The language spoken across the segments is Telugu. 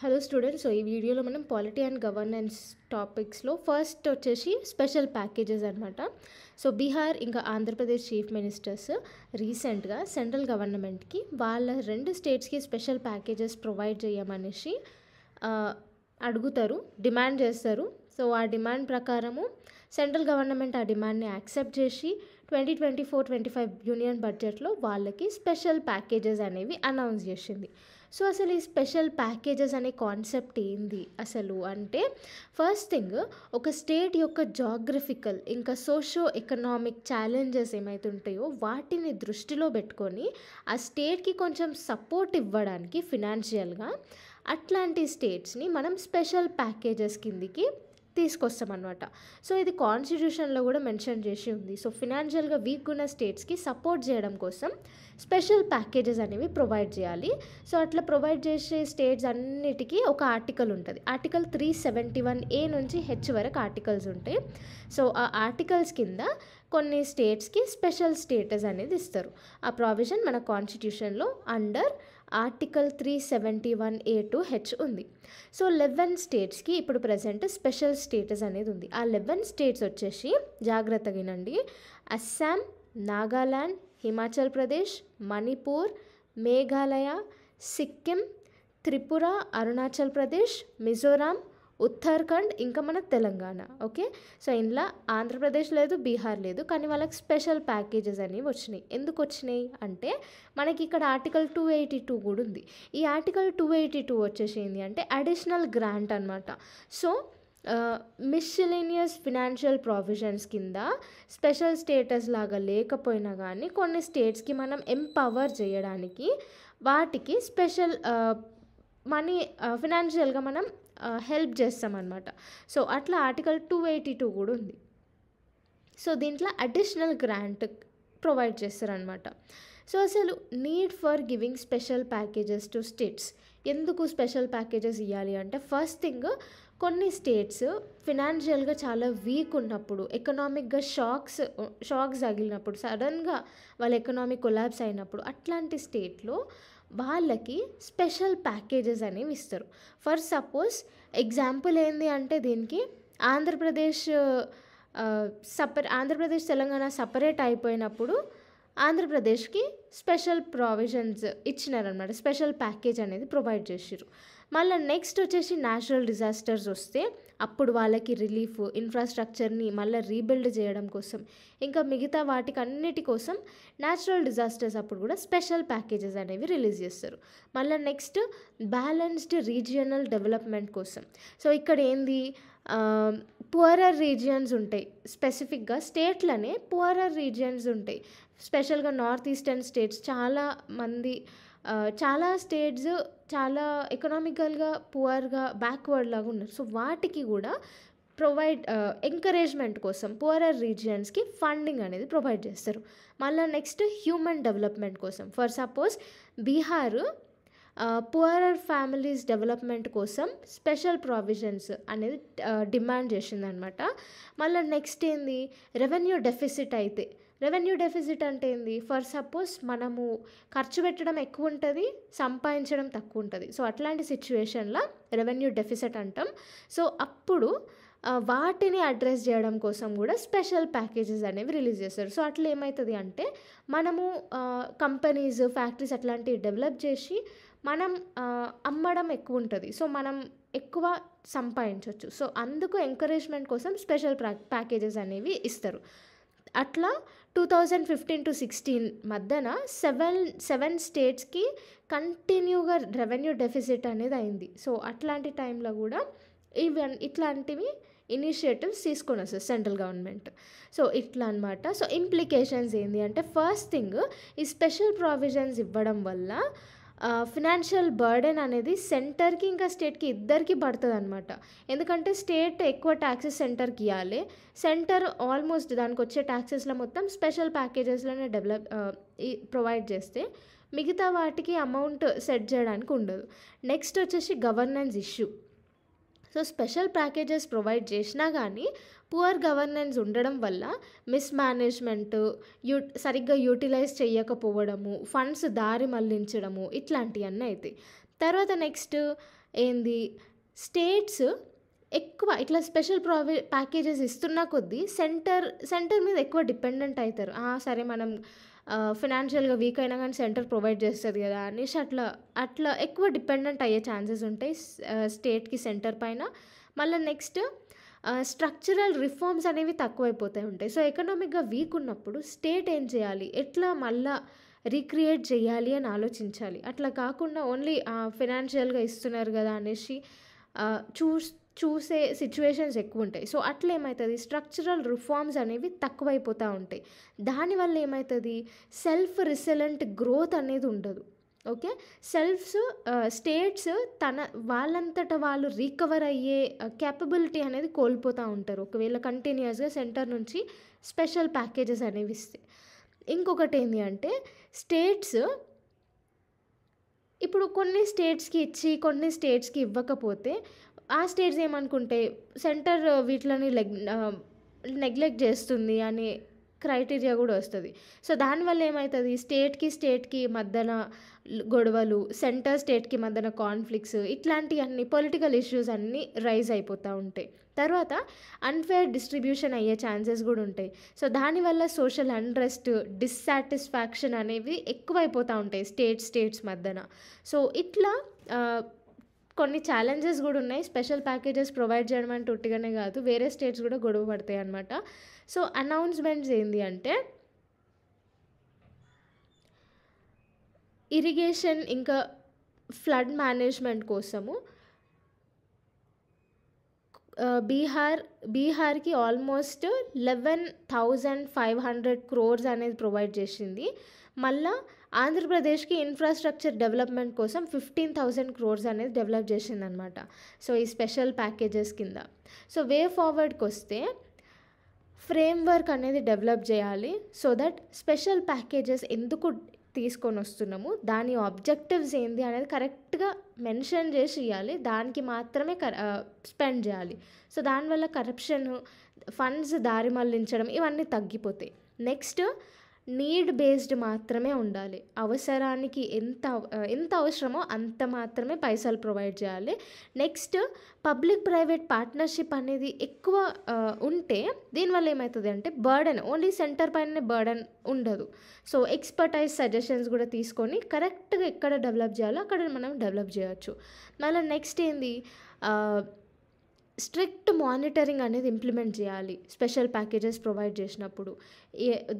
Hello students. సో ఈ వీడియోలో మనం పాలిటీ అండ్ గవర్నెన్స్ టాపిక్స్లో ఫస్ట్ వచ్చేసి స్పెషల్ ప్యాకేజెస్ అనమాట. సో బీహార్ ఇంకా ఆంధ్రప్రదేశ్ చీఫ్ మినిస్టర్స్ రీసెంట్గా సెంట్రల్ గవర్నమెంట్కి వాళ్ళ రెండు స్టేట్స్కి స్పెషల్ ప్యాకేజెస్ ప్రొవైడ్ చేయమనేసి అడుగుతారు, డిమాండ్ చేస్తారు. సో ఆ డిమాండ్ ప్రకారము సెంట్రల్ గవర్నమెంట్ ఆ డిమాండ్ని యాక్సెప్ట్ చేసి 2024-25 యూనియన్ బడ్జెట్లో వాళ్ళకి స్పెషల్ ప్యాకేజెస్ అనేవి అనౌన్స్ చేసింది. సో అసలు ఈ స్పెషల్ ప్యాకేజెస్ అనే కాన్సెప్ట్ ఏంది అసలు అంటే, ఫస్ట్ థింగ్, ఒక స్టేట్ యొక్క జాగ్రఫికల్ ఇంకా సోషో ఎకనామిక్ ఛాలెంజెస్ ఏమైతే ఉంటాయో వాటిని దృష్టిలో పెట్టుకొని ఆ స్టేట్కి కొంచెం సపోర్ట్ ఇవ్వడానికి ఫినాన్షియల్గా అట్లాంటి స్టేట్స్ని మనం స్పెషల్ ప్యాకేజెస్ కిందికి తీసుకొస్తామన్నమాట. సో ఇది కాన్స్టిట్యూషన్లో కూడా మెన్షన్ చేసి ఉంది. సో ఫినాన్షియల్గా వీక్ ఉన్న స్టేట్స్కి సపోర్ట్ చేయడం కోసం స్పెషల్ ప్యాకేజెస్ అనేవి ప్రొవైడ్ చేయాలి. సో అట్లా ప్రొవైడ్ చేసే స్టేట్స్ అన్నిటికీ ఒక ఆర్టికల్ ఉంటుంది. ఆర్టికల్ 371A నుంచి H వరకు ఆర్టికల్స్ ఉంటాయి. సో ఆ ఆర్టికల్స్ కింద కొన్ని స్టేట్స్కి స్పెషల్ స్టేటస్ అనేది ఇస్తారు. ఆ ప్రావిజన్ మన కాన్స్టిట్యూషన్లో under article 371A to H ఉంది. సో 11 స్టేట్స్కి ఇప్పుడు ప్రజెంట్ స్పెషల్ స్టేటస్ అనేది ఉంది. ఆ 11 స్టేట్స్ వచ్చేసి జాగ్రత్తగా వినండి: అస్సాం, నాగాల్యాండ్, హిమాచల్ ప్రదేశ్, మణిపూర్, మేఘాలయ, సిక్కిం, త్రిపుర, అరుణాచల్ ప్రదేశ్, మిజోరాం, ఉత్తరాఖండ్, ఇంకా మన తెలంగాణ. ఓకే, సో ఇందులో ఆంధ్రప్రదేశ్ లేదు, బీహార్ లేదు, కానీ వాళ్ళకి స్పెషల్ ప్యాకేజెస్ అనేవి వచ్చినాయి. ఎందుకు వచ్చినాయి అంటే, మనకి ఇక్కడ ఆర్టికల్ 282 కూడా ఉంది. ఈ ఆర్టికల్ 282 వచ్చేసి ఏంటి అంటే అడిషనల్ గ్రాంట్ అనమాట. సో మిస్సిలేనియస్ ఫినాన్షియల్ ప్రావిజన్స్ కింద స్పెషల్ స్టేటస్ లాగా లేకపోయినా కానీ కొన్ని స్టేట్స్కి మనం ఎంపవర్ చేయడానికి వాటికి స్పెషల్ మనీ ఫినాన్షియల్గా మనం హెల్ప్ చేస్తామన్నమాట. సో అట్లా ఆర్టికల్ 282 కూడా ఉంది. సో దీంట్లో అడిషనల్ గ్రాంట్ ప్రొవైడ్ చేస్తారనమాట. సో అసలు need for giving special packages to states, ఎందుకు స్పెషల్ ప్యాకేజెస్ ఇవ్వాలి అంటే, ఫస్ట్ థింగ్, కొన్ని స్టేట్స్ ఫినాన్షియల్గా చాలా వీక్ ఉన్నప్పుడు, ఎకనామిక్గా షాక్స్ తగిలినప్పుడు, సడన్గా వాళ్ళ ఎకనామిక్ కొలాబ్స్ అయినప్పుడు అట్లాంటి స్టేట్లో వాళ్ళకి స్పెషల్ ప్యాకేజెస్ అనేవి ఇస్తారు. ఫర్ సపోజ్ ఎగ్జాంపుల్ ఏంది అంటే, దీనికి ఆంధ్రప్రదేశ్ తెలంగాణ సపరేట్ అయిపోయినప్పుడు ఆంధ్రప్రదేశ్కి స్పెషల్ ప్రావిజన్స్ ఇచ్చినారనమాట. స్పెషల్ ప్యాకేజ్ అనేది ప్రొవైడ్ చేసిర్రు. మళ్ళీ నెక్స్ట్ వచ్చేసి న్యాచురల్ డిజాస్టర్స్ వస్తే అప్పుడు వాళ్ళకి రిలీఫ్, ఇన్ఫ్రాస్ట్రక్చర్ని మళ్ళీ రీబిల్డ్ చేయడం కోసం, ఇంకా మిగతా వాటికి అన్నిటి కోసం న్యాచురల్ డిజాస్టర్స్ అప్పుడు కూడా స్పెషల్ ప్యాకేజెస్ అనేవి రిలీజ్ చేస్తారు. మళ్ళీ నెక్స్ట్ బ్యాలెన్స్డ్ రీజియనల్ డెవలప్మెంట్ కోసం. సో ఇక్కడ ఏంది, పువరర్ రీజియన్స్ ఉంటాయి, స్పెసిఫిక్గా స్టేట్లనే పువరర్ రీజియన్స్ ఉంటాయి. స్పెషల్గా నార్త్ ఈస్టర్న్ స్టేట్స్ చాలా స్టేట్స్ చాలా ఎకనామికల్గా పువర్గా బ్యాక్వర్డ్ లాగా ఉన్నారు. సో వాటికి కూడా ఎంకరేజ్మెంట్ కోసం పువరర్ రీజియన్స్కి ఫండింగ్ అనేది ప్రొవైడ్ చేస్తారు. మళ్ళీ నెక్స్ట్ హ్యూమన్ డెవలప్మెంట్ కోసం. For suppose Bihar poorer families development కోసం స్పెషల్ ప్రావిజన్స్ అనేది డిమాండ్ చేసిందనమాట. మళ్ళీ నెక్స్ట్ ఏంది, రెవెన్యూ డెఫిసిట్ అయితే, రెవెన్యూ డెఫిసిట్ అంటే ఏంది, ఫర్ సపోజ్ మనము ఖర్చు పెట్టడం ఎక్కువ ఉంటుంది, సంపాదించడం తక్కువ ఉంటుంది. సో అట్లాంటి సిచ్యువేషన్లో రెవెన్యూ డెఫిసిట్ అంటాం. సో అప్పుడు వాటిని అడ్రస్ చేయడం కోసం కూడా స్పెషల్ ప్యాకేజెస్ అనేవి రిలీజ్ చేస్తారు. సో అట్లా ఏమవుతుంది అంటే, మనము కంపెనీస్, ఫ్యాక్టరీస్ అట్లాంటివి డెవలప్ చేసి మనం అమ్మడం ఎక్కువ ఉంటుంది. సో మనం ఎక్కువ సంపాదించవచ్చు. సో అందుకు ఎంకరేజ్మెంట్ కోసం స్పెషల్ ప్యాకేజెస్ అనేవి ఇస్తారు. అట్లా 2015-16 మధ్యన సెవెన్ స్టేట్స్కి కంటిన్యూగా రెవెన్యూ డెఫిసిట్ అనేది అయింది. సో అట్లాంటి టైంలో కూడా ఇట్లాంటివి ఇనిషియేటివ్స్ తీసుకొని వస్తుంది సెంట్రల్ గవర్నమెంట్. సో ఇట్లా అనమాట. సో ఇంప్లికేషన్స్ ఏంటి అంటే, ఫస్ట్ థింగ్, ఈ స్పెషల్ ప్రావిజన్స్ ఇవ్వడం వల్ల ఫినాన్షియల్ బర్డెన్ అనేది సెంటర్కి ఇంకా స్టేట్కి ఇద్దరికి పడుతుంది అనమాట. ఎందుకంటే స్టేట్ ఎక్కువ ట్యాక్సెస్ సెంటర్కి ఇవ్వాలి, సెంటర్ ఆల్మోస్ట్ దానికి వచ్చే ట్యాక్సెస్లో మొత్తం స్పెషల్ ప్యాకేజెస్లోనే ప్రొవైడ్ చేస్తే మిగతా వాటికి అమౌంట్ సెట్ చేయడానికి ఉండదు. నెక్స్ట్ వచ్చేసి governance issue. So special packages provide చేసినా కానీ పువర్ గవర్నెన్స్ ఉండడం వల్ల మిస్మేనేజ్మెంట్, సరిగ్గా యూటిలైజ్ చేయకపోవడము, ఫండ్స్ దారి మళ్లించడము, ఇట్లాంటివన్నీ అవుతాయి. తర్వాత నెక్స్ట్ ఏంది స్టేట్స్ ఎక్కువ ఇట్లా స్పెషల్ ప్యాకేజెస్ ఇస్తున్న కొద్దీ సెంటర్ మీద ఎక్కువ డిపెండెంట్ అవుతారు. సరే మనం ఫినాన్షియల్గా వీక్ అయినా కానీ సెంటర్ ప్రొవైడ్ చేస్తుంది కదా అనేసి అట్లా అట్లా ఎక్కువ డిపెండెంట్ అయ్యే ఛాన్సెస్ ఉంటాయి స్టేట్కి సెంటర్ పైన. మళ్ళీ నెక్స్ట్ స్ట్రక్చరల్ రిఫార్మ్స్ అనేవి తక్కువైపోతూ ఉంటాయి. సో ఎకనామిక్గా వీక్ ఉన్నప్పుడు స్టేట్ ఏం చేయాలి, ఎట్లా మళ్ళా రీక్రియేట్ చేయాలి అని ఆలోచించాలి. అట్లా కాకుండా ఓన్లీ ఫినాన్షియల్గా ఇస్తున్నారు కదా అనేసి చూసే సిచ్యువేషన్స్ ఎక్కువ ఉంటాయి. సో అట్లా ఏమవుతుంది, స్ట్రక్చరల్ రిఫార్మ్స్ అనేవి తక్కువైపోతూ ఉంటాయి. దానివల్ల ఏమవుతుంది, సెల్ఫ్ రిసిలెంట్ గ్రోత్ అనేది ఉండదు. ఓకే, స్టేట్స్ వాళ్ళంతట వాళ్ళు రికవర్ అయ్యే క్యాపబిలిటీ అనేది కోల్పోతూ ఉంటారు ఒకవేళ కంటిన్యూస్గా సెంటర్ నుంచి స్పెషల్ ప్యాకేజెస్ అనేవి ఇస్తే. ఇంకొకటి ఏంటి అంటే స్టేట్స్ ఇప్పుడు కొన్ని స్టేట్స్కి ఇచ్చి కొన్ని స్టేట్స్కి ఇవ్వకపోతే ఆ స్టేట్స్ ఏమనుకుంటే సెంటర్ వీటిని నెగ్లెక్ట్ చేస్తుంది అనే క్రైటీరియా కూడా వస్తుంది. సో దానివల్ల ఏమవుతుంది, స్టేట్కి మధ్యన గొడవలు, స్టేట్కి మధ్యన కాన్ఫ్లిక్ట్స్, ఇట్లాంటివన్నీ పొలిటికల్ ఇష్యూస్ అన్నీ రైజ్ అయిపోతూ ఉంటాయి. తర్వాత అన్ఫేర్ డిస్ట్రిబ్యూషన్ అయ్యే ఛాన్సెస్ కూడా ఉంటాయి. సో దానివల్ల సోషల్ అన్రెస్ట్, డిస్సాటిస్ఫాక్షన్ అనేవి ఎక్కువైపోతూ ఉంటాయి స్టేట్స్ మధ్యన. సో ఇట్లా కొన్ని ఛాలెంజెస్ కూడా ఉన్నాయి. స్పెషల్ ప్యాకేజెస్ ప్రొవైడ్ చేయడం అంటే ఉట్టిగానే కాదు, వేరే స్టేట్స్ కూడా గొడవ పడతాయి అన్నమాట. సో అనౌన్స్మెంట్స్ ఏంటి అంటే ఇరిగేషన్ ఇంకా ఫ్లడ్ మేనేజ్మెంట్ కోసము బీహార్కి ఆల్మోస్ట్ 11,500 crores అనేది ప్రొవైడ్ చేసింది. మళ్ళా ఆంధ్రప్రదేశ్కి ఇన్ఫ్రాస్ట్రక్చర్ డెవలప్మెంట్ కోసం 15,000 crores అనేది డెవలప్ చేసింది అనమాట. సో ఈ స్పెషల్ ప్యాకేజెస్ కింద. సో వే ఫార్వర్డ్కి వస్తే ఫ్రేమ్వర్క్ అనేది డెవలప్ చేయాలి. సో దట్ స్పెషల్ ప్యాకేజెస్ ఎందుకు తీసుకొని వస్తున్నాము, దాని ఆబ్జెక్టివ్స్ ఏంది అనేది కరెక్ట్గా మెన్షన్ చేసి ఇవ్వాలి. దానికి మాత్రమే స్పెండ్ చేయాలి. సో దానివల్ల కరప్షన్, ఫండ్స్ దారి మళ్లించడం ఇవన్నీ తగ్గిపోతాయి. నెక్స్ట్ నీడ్ బేస్డ్ మాత్రమే ఉండాలి. అవసరానికి ఎంత అవసరమో అంత మాత్రమే పైసలు ప్రొవైడ్ చేయాలి. నెక్స్ట్ పబ్లిక్ ప్రైవేట్ పార్ట్నర్షిప్ అనేది ఎక్కువ ఉంటే దీనివల్ల ఏమవుతుంది అంటే బర్డెన్ ఓన్లీ సెంటర్ పైన బర్డెన్ ఉండదు. సో ఎక్స్పర్టైజ్ సజెషన్స్ కూడా తీసుకొని కరెక్ట్గా ఎక్కడ డెవలప్ చేయాలో అక్కడ మనం డెవలప్ చేయొచ్చు. మళ్ళీ నెక్స్ట్ ఏంది, స్ట్రిక్ట్ మానిటరింగ్ అనేది ఇంప్లిమెంట్ చేయాలి. స్పెషల్ ప్యాకేజెస్ ప్రొవైడ్ చేసినప్పుడు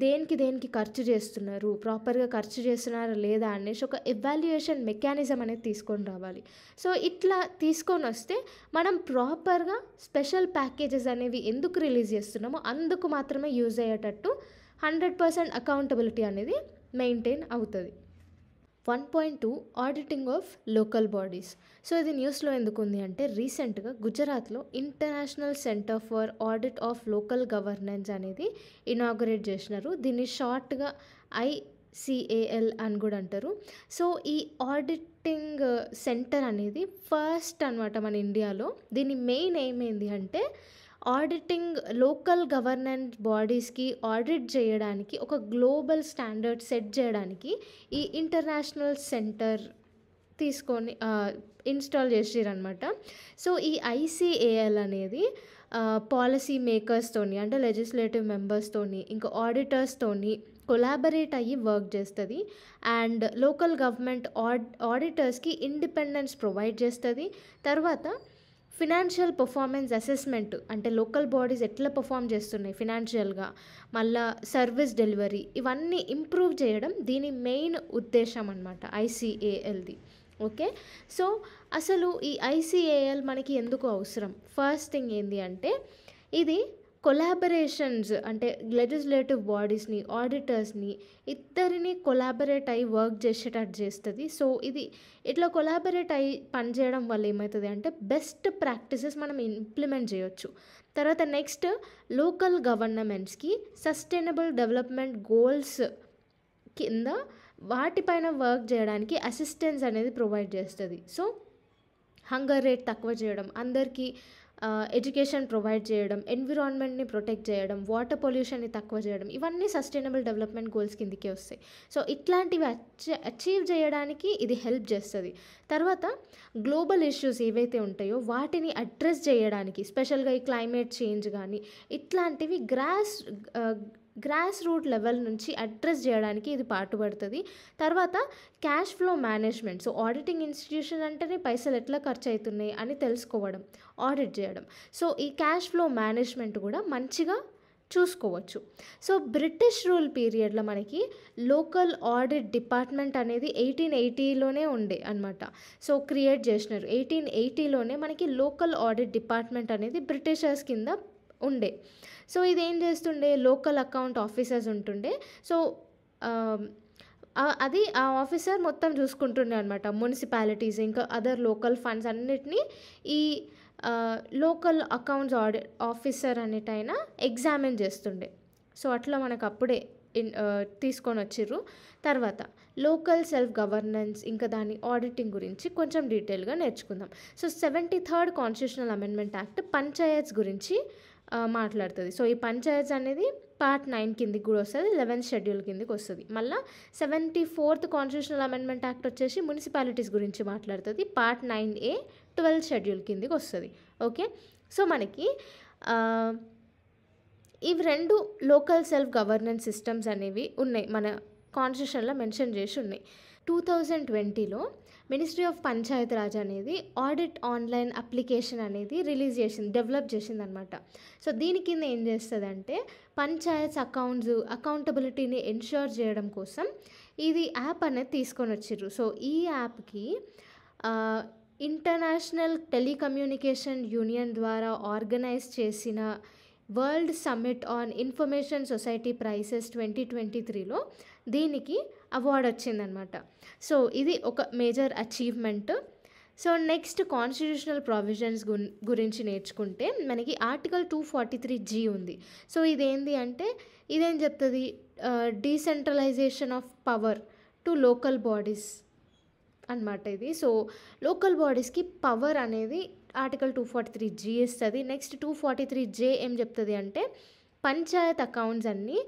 దేనికి ఖర్చు చేస్తున్నారు, ప్రాపర్గా ఖర్చు చేస్తున్నారా లేదా అనేసి ఒక ఎవాల్యుయేషన్ మెకానిజం అనేది తీసుకొని రావాలి. సో ఇట్లా తీసుకొని వస్తే మనం ప్రాపర్గా స్పెషల్ ప్యాకేజెస్ అనేవి ఎందుకు రిలీజ్ చేస్తున్నామో అందుకు మాత్రమే యూజ్ అయ్యేటట్టు 100% అకౌంటబిలిటీ అనేది మెయింటైన్ అవుతుంది. 1.2 auditing of local bodies. So ఇది న్యూస్లో ఎందుకు ఉంది అంటే రీసెంట్గా గుజరాత్లో international centre for audit of local governance అనేది ఇనాగరేట్ చేసినారు. దీన్ని షార్ట్గా ICAL అని కూడా అంటారు. సో ఈ ఆడిటింగ్ సెంటర్ అనేది ఫస్ట్ అనమాట మన ఇండియాలో. దీని మెయిన్ ఏమైంది అంటే ఆడిటింగ్ లోకల్ గవర్నెన్స్ బాడీస్కి ఆడిట్ చేయడానికి ఒక గ్లోబల్ స్టాండర్డ్ సెట్ చేయడానికి ఈ ఇంటర్నేషనల్ సెంటర్ తీసుకొని ఇన్స్టాల్ చేసిరనమాట. సో ఈ ICAL అనేది పాలసీ మేకర్స్తోని అంటే లెజిస్లేటివ్ మెంబర్స్తోని ఇంకా ఆడిటర్స్తోని కొలాబరేట్ అయ్యి వర్క్ చేస్తుంది. అండ్ లోకల్ గవర్నమెంట్ ఆడిటర్స్కి ఇండిపెండెన్స్ ప్రొవైడ్ చేస్తుంది. తర్వాత ఫినాన్షియల్ పర్ఫార్మెన్స్ అసెస్మెంట్ అంటే లోకల్ బాడీస్ ఎట్లా పర్ఫామ్ చేస్తున్నాయి ఫినాన్షియల్గా, మళ్ళా సర్వీస్ డెలివరీ ఇవన్నీ ఇంప్రూవ్ చేయడం దీని మెయిన్ ఉద్దేశం అనమాట ICALది. ఓకే, సో అసలు ఈ ICAL మనకి ఎందుకు అవసరం? ఫస్ట్ థింగ్ ఏంటి అంటే ఇది కొలాబరేషన్స్ అంటే లెజిస్లేటివ్ బాడీస్ని, ఆడిటర్స్ని ఇద్దరిని కొలాబరేట్ అయ్యి వర్క్ చేసేటట్టు చేస్తుంది. సో ఇది ఇట్లా కొలాబరేట్ అయ్యి పనిచేయడం వల్ల ఏమవుతుంది అంటే బెస్ట్ ప్రాక్టీసెస్ మనం ఇంప్లిమెంట్ చేయొచ్చు. తర్వాత నెక్స్ట్ లోకల్ గవర్నమెంట్స్కి సస్టైనబుల్ డెవలప్మెంట్ గోల్స్ కింద వాటిపైన వర్క్ చేయడానికి అసిస్టెన్స్ అనేది ప్రొవైడ్ చేస్తుంది. సో హంగర్ రేట్ తక్కువ చేయడం, అందరికీ ఎడ్యుకేషన్ ప్రొవైడ్ చేయడం, ఎన్విరాన్మెంట్ని ప్రొటెక్ట్ చేయడం, వాటర్ పొల్యూషన్ని తక్కువ చేయడం, ఇవన్నీ సస్టైనబుల్ డెవలప్మెంట్ గోల్స్ కిందకే వస్తాయి. సో ఇట్లాంటివి అచీవ్ చేయడానికి ఇది హెల్ప్ చేస్తుంది. తర్వాత గ్లోబల్ ఇష్యూస్ ఏవైతే ఉంటాయో వాటిని అడ్రస్ చేయడానికి, స్పెషల్గా ఈ క్లైమేట్ చేంజ్ కానీ ఇట్లాంటివి గ్రాస్ రూట్ లెవెల్ నుంచి అడ్రస్ చేయడానికి ఇది పాటుపడుతుంది. తర్వాత cash flow management. So auditing institution అంటేనే పైసలు ఎట్లా ఖర్చు అవుతున్నాయి అని తెలుసుకోవడం, ఆడిట్ చేయడం. సో ఈ క్యాష్ ఫ్లో మేనేజ్మెంట్ కూడా మంచిగా చూసుకోవచ్చు. సో బ్రిటిష్ రూల్ పీరియడ్లో మనకి లోకల్ ఆడిట్ డిపార్ట్మెంట్ అనేది 1880లోనే ఉండే అనమాట. సో క్రియేట్ చేసినారు 1880లోనే మనకి లోకల్ ఆడిట్ డిపార్ట్మెంట్ అనేది బ్రిటిషర్స్ కింద ఉండే. సో ఇదేం చేస్తుండే, లోకల్ అకౌంట్ ఆఫీసర్స్ ఉంటుండే. సో అది ఆ ఆఫీసర్ మొత్తం చూసుకుంటుండే అనమాట. మున్సిపాలిటీస్ ఇంకా అదర్ లోకల్ ఫండ్స్ అన్నిటినీ ఈ లోకల్ అకౌంట్స్ ఆఫీసర్ అనేటైనా ఎగ్జామిన్ చేస్తుండే. సో అట్లా మనకు అప్పుడే తీసుకొని వచ్చిర్రు. తర్వాత లోకల్ సెల్ఫ్ గవర్నెన్స్ ఇంకా దాని ఆడిటింగ్ గురించి కొంచెం డీటెయిల్గా నేర్చుకుందాం. So 73rd constitutional amendment act panchayats గురించి మాట్లాడుతుంది. సో ఈ పంచాయత్స్ అనేది పార్ట్ 9 కిందికి కూడా వస్తుంది, 11th షెడ్యూల్ కిందికి వస్తుంది. మళ్ళీ 74th కాన్స్టిట్యూషనల్ అమెండ్మెంట్ యాక్ట్ వచ్చేసి మున్సిపాలిటీస్ గురించి మాట్లాడుతుంది, పార్ట్ 9A 12th షెడ్యూల్ కిందికి వస్తుంది. ఓకే, సో మనకి ఇవి రెండు లోకల్ సెల్ఫ్ గవర్నెన్స్ సిస్టమ్స్ అనేవి ఉన్నాయి, మన కాన్స్టిట్యూషన్లో మెన్షన్ చేసి ఉన్నాయి. 2020లో మినిస్ట్రీ ఆఫ్ పంచాయత్ రాజ్ అనేది ఆడిట్ ఆన్లైన్ అప్లికేషన్ అనేది డెవలప్ చేసింది అనమాట. సో దీని కింద ఏం చేస్తుందంటే పంచాయత్స్ అకౌంటబిలిటీని ఎన్ష్యూర్ చేయడం కోసం ఇది యాప్ అనేది తీసుకొని వచ్చిర్రు. సో ఈ యాప్కి ఇంటర్నేషనల్ టెలికమ్యూనికేషన్ యూనియన్ ద్వారా ఆర్గనైజ్ చేసిన world summit on information society prizes 2023లో దీనికి అవార్డు వచ్చిందనమాట. సో ఇది ఒక major achievement. So next constitutional provisions గురించి నేర్చుకుంటే మనకి ఆర్టికల్ 243G ఉంది. సో ఇదేంటి అంటే ఇదేం చెప్తుంది, decentralisation of power to local bodies అనమాట ఇది. సో లోకల్ బాడీస్కి పవర్ అనేది ఆర్టికల్ 243G ఇస్తుంది. నెక్స్ట్ 243J ఏం చెప్తుంది అంటే పంచాయత్ అకౌంట్స్ అన్నీ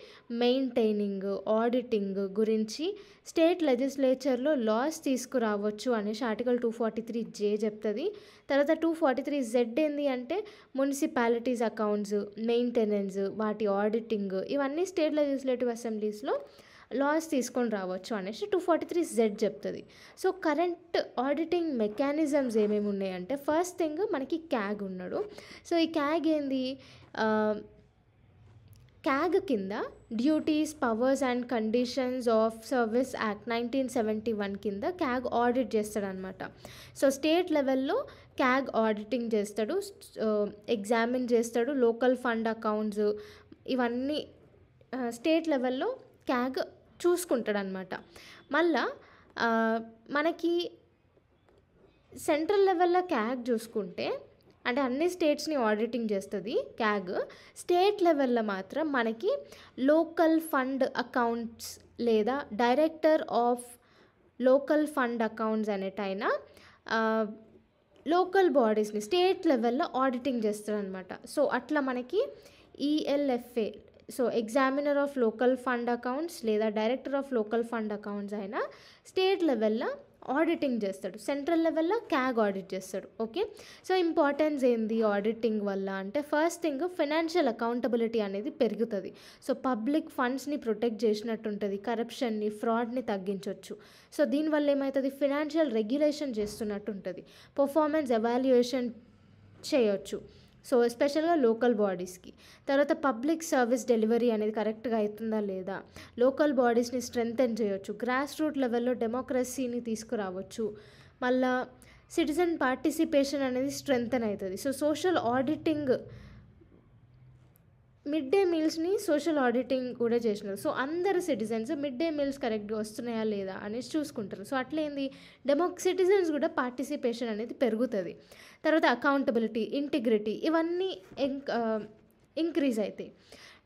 మెయింటైనింగ్, ఆడిటింగ్ గురించి స్టేట్ లెజిస్లేచర్లో లాస్ తీసుకురావచ్చు అనేసి ఆర్టికల్ 243J చెప్తుంది. తర్వాత 243Z ఏంది అంటే మున్సిపాలిటీస్ అకౌంట్స్ మెయింటెనెన్స్, వాటి ఆడిటింగ్ ఇవన్నీ స్టేట్ లెజిస్లేటివ్ అసెంబ్లీస్లో లాస్ తీసుకొని రావచ్చు అనేసి 243Z చెప్తుంది. సో కరెంట్ ఆడిటింగ్ మెకానిజమ్స్ ఏమేమి ఉన్నాయంటే ఫస్ట్ థింగ్ మనకి క్యాగ్ ఉన్నాడు. సో ఈ క్యాగ్ ఏంది, క్యాగ్ కింద duties, powers and conditions of service act 1971 కింద క్యాగ్ ఆడిట్ చేస్తాడనమాట. సో స్టేట్ లెవెల్లో క్యాగ్ ఆడిటింగ్ చేస్తాడు, ఎగ్జామిన్ చేస్తాడు, లోకల్ ఫండ్ అకౌంట్స్ ఇవన్నీ స్టేట్ లెవెల్లో క్యాగ్ చూసుకుంటాడనమాట. మళ్ళా మనకి సెంట్రల్ లెవెల్లో క్యాగ్ చూసుకుంటే అంటే అన్ని స్టేట్స్ని ఆడిటింగ్ చేస్తుంది క్యాగ్. స్టేట్ లెవెల్లో మాత్రం మనకి లోకల్ ఫండ్ అకౌంట్స్ లేదా director of local fund accounts అనేటైనా లోకల్ బాడీస్ని స్టేట్ లెవెల్లో ఆడిటింగ్ చేస్తారనమాట. సో అట్లా మనకి ELFA, so examiner of local fund accounts లేదా director of local fund accounts అయినా స్టేట్ లెవెల్లో ఆడిటింగ్ చేస్తాడు, సెంట్రల్ లెవెల్లో క్యాగ్ ఆడిట్ చేస్తాడు. ఓకే, సో ఇంపార్టెన్స్ ఏంది ఆడిటింగ్ వల్ల అంటే ఫస్ట్ థింగ్ ఫైనాన్షియల్ అకౌంటబిలిటీ అనేది పెరుగుతుంది. సో పబ్లిక్ ఫండ్స్ని ప్రొటెక్ట్ చేసినట్టు ఉంటుంది, కరప్షన్ని, ఫ్రాడ్ని తగ్గించవచ్చు. సో దీనివల్ల ఏమవుతుంది, ఫైనాన్షియల్ రెగ్యులేషన్ చేస్తున్నట్టు ఉంటుంది, పర్ఫార్మెన్స్ ఎవాల్యుయేషన్ చేయొచ్చు. సో ఎస్పెషల్గా లోకల్ బాడీస్కి. తర్వాత పబ్లిక్ సర్వీస్ డెలివరీ అనేది కరెక్ట్గా అవుతుందా లేదా, లోకల్ బాడీస్ని స్ట్రెంగ్తెన్ చేయొచ్చు, గ్రాస్ రూట్ లెవెల్లో డెమోక్రసీని తీసుకురావచ్చు, మళ్ళా సిటిజన్ పార్టిసిపేషన్ అనేది స్ట్రెంగ్తెన్ అవుతుంది. So social auditing, mid day మీల్స్ని సోషల్ ఆడిటింగ్ కూడా చేసినారు. సో అందరు సిటిజన్స్ మిడ్ డే మీల్స్ కరెక్ట్గా వస్తున్నాయా లేదా అనేసి చూసుకుంటారు. సో అట్లేంది సిటిజన్స్ కూడా పార్టిసిపేషన్ అనేది పెరుగుతుంది. తర్వాత అకౌంటబిలిటీ, ఇంటిగ్రిటీ ఇవన్నీ ఇంక్రీజ్ అవుతాయి.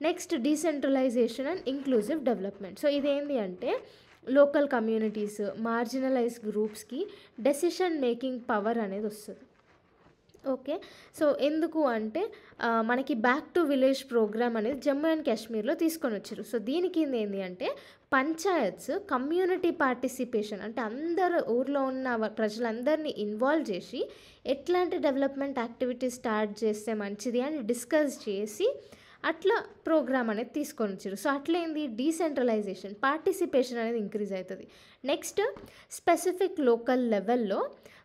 Next decentralisation and inclusive development. So ఇదేంటి అంటే లోకల్ కమ్యూనిటీస్, మార్జినలైజ్ గ్రూప్స్కి డెసిషన్ మేకింగ్ పవర్ అనేది వస్తుంది. ఓకే. సో, ఎందుకు అంటే మనకి బ్యాక్ టు విలేజ్ ప్రోగ్రామ్ అనేది జమ్మూ అండ్ కాశ్మీర్‌లో తీసుకొనొచ్చిర్రు. సో, దీని కింద ఏంది అంటే పంచాయత్స్ కమ్యూనిటీ పార్టిసిపేషన్ అంటే అందరూ ఊర్లో ఉన్న ప్రజలందరినీ ఇన్వాల్వ్ చేసి ఎట్లాంటి డెవలప్‌మెంట్ యాక్టివిటీస్ స్టార్ట్ చేస్తే మంచిది అని డిస్కస్ చేసి అట్లా ప్రోగ్రామ్ అనేది తీసుకొనొచ్చిర్రు. సో, అట్లేంది డీసెంట్రలైజేషన్, పార్టిసిపేషన్ అనేది ఇంక్రీజ్ అయితది. నెక్స్ట్ స్పెసిఫిక్ లోకల్ లెవెల్‌లో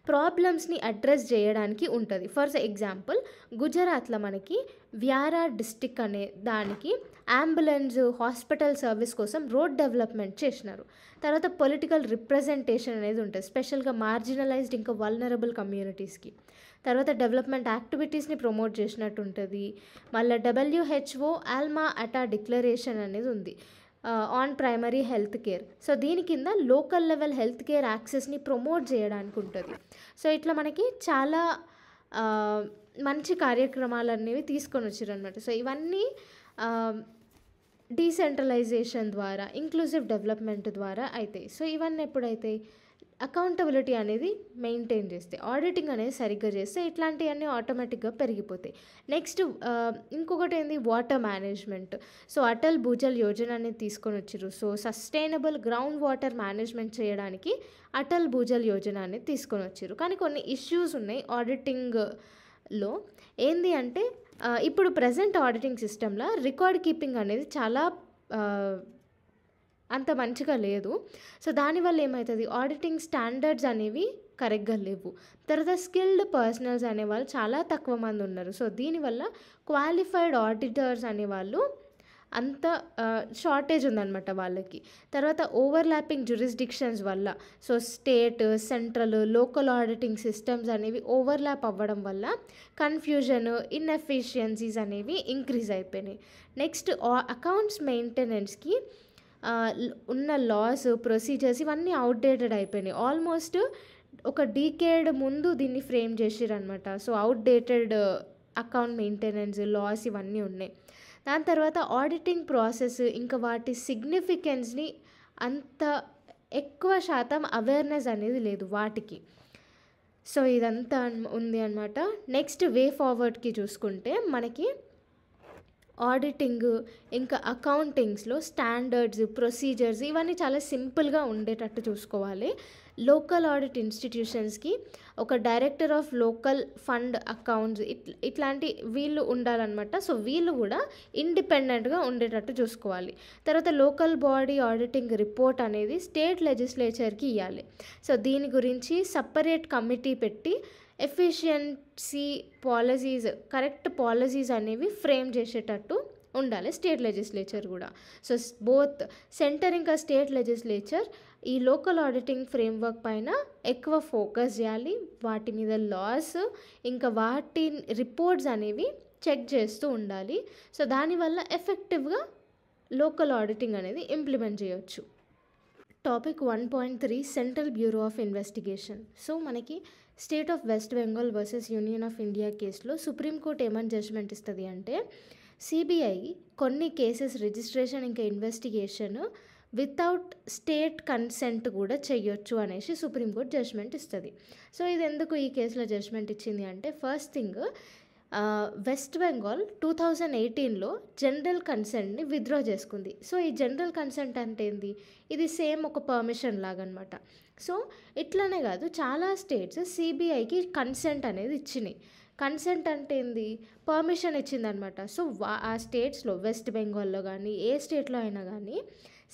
ప్రాబ్లమ్స్‌ని అడ్రెస్ చేయడానికి ఉంటది. ఫర్ ఎగ్జాంపుల్ గుజరాత్‌లో మనకి వ్యారా డిస్ట్రిక్ట్ అనే దానికి అంబులెన్స్, హాస్పిటల్ సర్వీస్ కోసం రోడ్ డెవలప్‌మెంట్ చేసినారు. తర్వాత పొలిటికల్ రిప్రజెంటేషన్ అనేది ఉంటది. స్పెషల్‌గా మార్జినలైజ్డ్ ఇంకా వల్నరబుల్ కమ్యూనిటీస్‌కి. తర్వాత డెవలప్‌మెంట్ యాక్టివిటీస్‌ని ప్రమోట్ చేసినట్టు ఉంటది. మళ్ళా WHO ఆల్మా అటా డిక్లరేషన్ అనేది ఉంది. On primary health care. So, దీని కింద లోకల్ లెవెల్ హెల్త్ కేర్ యాక్సెస్‌ని ప్రమోట్ చేయడానికి ఉంటది. సో, ఇట్లా మనకి చాలా మంచి కార్యక్రమాలనేవి తీసుకొనొచ్చిర్రనమాట. సో, ఇవన్నీ డీసెంట్రలైజేషన్ ద్వారా, ఇంక్లూసివ్ డెవలప్‌మెంట్ ద్వారా అయితాయి. సో, ఇవన్నీ ఎప్పుడైతాయి? అకౌంటబిలిటీ అనేది మెయింటైన్ చేస్తే, ఆడిటింగ్ అనేది సరిగ్గా చేస్తే ఇట్లాంటివన్నీ ఆటోమేటిక్‌గా పెరిగిపోతాయి. నెక్స్ట్ ఇంకొకటి ఏంది water management. So, Atal Bhujal Yojana అనేది తీసుకొనొచ్చిర్రు. So, sustainable ground water management చేయడానికి అటల్ భూజల్ యోజన అనేది తీసుకొనొచ్చిర్రు. కానీ కొన్ని ఇష్యూస్ ఉన్నాయి ఆడిటింగ్‌లో. ఏంది అంటే ఇప్పుడు ప్రెజెంట్ ఆడిటింగ్ సిస్టమ్‌లో రికార్డ్ కీపింగ్ అనేది చాలా అంత మంచిగా లేదు. సో, దానివల్ల ఏమైతది ఆడిటింగ్ స్టాండర్డ్స్ అనేవి కరెక్ట్‌గా లేవు. తర్వాత స్కిల్డ్ పర్సనల్స్ అనేవాళ్ళు చాలా తక్కువ మంది ఉన్నారు. సో, దీనివల్ల క్వాలిఫైడ్ ఆడిటర్స్ అనేవాళ్ళు అంత షార్టేజ్ ఉందనమాట వాళ్ళకి. తర్వాత ఓవర్‌లాపింగ్ జ్యూరిస్డిక్షన్స్ వల్ల so, state, central, local auditing systems అనేవి ఓవర్‌లాప్ అవ్వడం వల్ల కన్‌ఫ్యూజన్, ఇన్‌ఎఫిషియన్సీస్ అనేవి ఇంక్రీజ్ అయిపోయినాయి. నెక్స్ట్ అకౌంట్స్ మెయింటెనెన్స్‌కి ఉన్న లాస్, ప్రొసీజర్స్ ఇవన్నీ ఔట్‌డేటెడ్ అయిపోయినాయి. ఆల్మోస్ట్ ఒక డీకేడ్ ముందు దీన్ని ఫ్రేమ్ చేసిర్రనమాట. So, outdated account maintenance, laws ఇవన్నీ ఉన్నాయి. దాని తర్వాత ఆడిటింగ్ ప్రాసెస్ ఇంకా వాటి సిగ్నిఫికెన్స్‌ని అంత ఎక్కువ శాతం అవేర్‌నెస్ అనేది లేదు వాటికి. సో, ఇదంతా ఉంది అనమాట. నెక్స్ట్ వే ఫార్వర్డ్‌కి చూసుకుంటే మనకి ఆడిటింగ్ ఇంకా అకౌంటింగ్స్‌లో స్టాండర్డ్స్, ప్రొసీజర్స్ ఇవన్నీ చాలా సింపుల్‌గా ఉండేటట్టు చూసుకోవాలి. లోకల్ ఆడిట్ ఇన్‌స్టిట్యూషన్స్‌కి ఒక director of local fund accounts ఇట్లాంటి వీళ్ళు ఉండాలనమాట. సో, వీళ్ళు కూడా ఇండిపెండెంట్‌గా ఉండేటట్టు చూసుకోవాలి. తర్వాత లోకల్ బాడీ ఆడిటింగ్ రిపోర్ట్ అనేది స్టేట్ లెజిస్లేచర్‌కి ఇయ్యాలి. సో, దీని గురించి సెపరేట్ కమిటీ పెట్టి ఎఫిషియన్సీ పాలసీస్, కరెక్ట్ పాలసీస్ అనేవి ఫ్రేమ్ చేసేటట్టు ఉండాలి స్టేట్ లెజిస్లేచర్ కూడా. సో, బోత్ సెంటర్ ఇంకా స్టేట్ లెజిస్లేచర్ ఈ లోకల్ ఆడిటింగ్ ఫ్రేమ్వర్క్ పైన ఎక్కువ ఫోకస్ చేయాలి. వాటి మీద లాస్ ఇంకా వాటి రిపోర్ట్స్ అనేవి చెక్ చేస్తూ ఉండాలి. సో, దానివల్ల ఎఫెక్టివ్‌గా లోకల్ ఆడిటింగ్ అనేది ఇంప్లిమెంట్ చేయొచ్చు. Topic 1.3 central bureau of investigation. So, మనకి state of West Bengal versus union of India కేసులో సుప్రీంకోర్టు ఏమని జడ్జ్మెంట్ ఇస్తుంది అంటే సిబిఐ కొన్ని కేసెస్ రిజిస్ట్రేషన్ ఇంకా ఇన్వెస్టిగేషన్ వితౌట్ స్టేట్ కన్సెంట్ కూడా చెయ్యొచ్చు అనేసి సుప్రీంకోర్టు జడ్జ్మెంట్ ఇస్తుంది. సో, ఇది ఎందుకు ఈ కేసులో జడ్జ్మెంట్ ఇచ్చింది అంటే ఫస్ట్ థింగ్ వెస్ట్ బెంగాల్ 2018లో జనరల్ కన్సెంట్ని విత్డ్రా చేసుకుంది. సో, ఈ జనరల్ కన్సెంట్ అంటే ఏంది? ఇది సేమ్ ఒక పర్మిషన్ లాగా అనమాట. సో, ఇట్లానే కాదు చాలా స్టేట్స్ సిబిఐకి కన్సెంట్ అనేది ఇచ్చినాయి. కన్సెంట్ అంటే ఏంది? పర్మిషన్ ఇచ్చిందనమాట. సో, ఆ స్టేట్స్లో వెస్ట్ బెంగాల్లో కానీ ఏ స్టేట్లో అయినా కానీ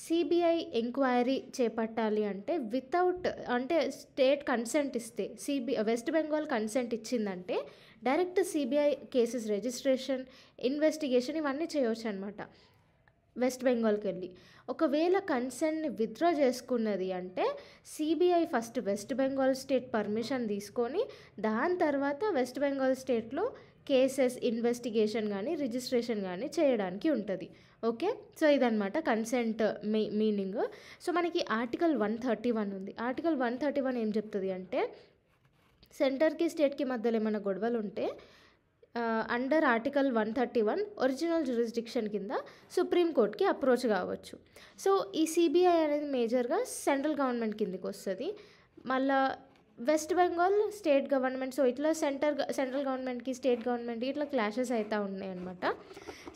సిబిఐ ఎంక్వైరీ చేపట్టాలి అంటే వితౌట్ అంటే స్టేట్ కన్సెంట్ ఇస్తే వెస్ట్ బెంగాల్ కన్సెంట్ ఇచ్చిందంటే direct CBI cases registration, investigation ఇవన్నీ చేయవచ్చు అనమాట వెస్ట్ బెంగాల్కి వెళ్ళి. ఒకవేళ కన్సెంట్ని విత్డ్రా చేసుకున్నది అంటే CBI first west Bengal state permission తీసుకొని దాని తర్వాత వెస్ట్ బెంగాల్ స్టేట్లో కేసెస్ ఇన్వెస్టిగేషన్ కానీ రిజిస్ట్రేషన్ కానీ చేయడానికి ఉంటుంది. ఓకే. సో, ఇదనమాట కన్సెంట్ మీనింగ్. సో, మనకి ఆర్టికల్ 131 ఉంది. ఆర్టికల్ 131 ఏం చెప్తుంది అంటే సెంటర్కి స్టేట్కి మధ్యలో ఏమైనా గొడవలు ఉంటే అండర్ ఆర్టికల్ 131 ఒరిజినల్ జ్యూరిస్డిక్షన్ కింద సుప్రీంకోర్టుకి అప్రోచ్ కావచ్చు. సో, ఈ సిబిఐ అనేది మేజర్గా సెంట్రల్ గవర్నమెంట్ కిందకి వస్తుంది. మళ్ళా west Bengal state government, so ఇట్లా సెంట్రల్ గవర్నమెంట్కి స్టేట్ గవర్నమెంట్కి ఇట్లా క్లాషెస్ అవుతూ ఉన్నాయి అనమాట.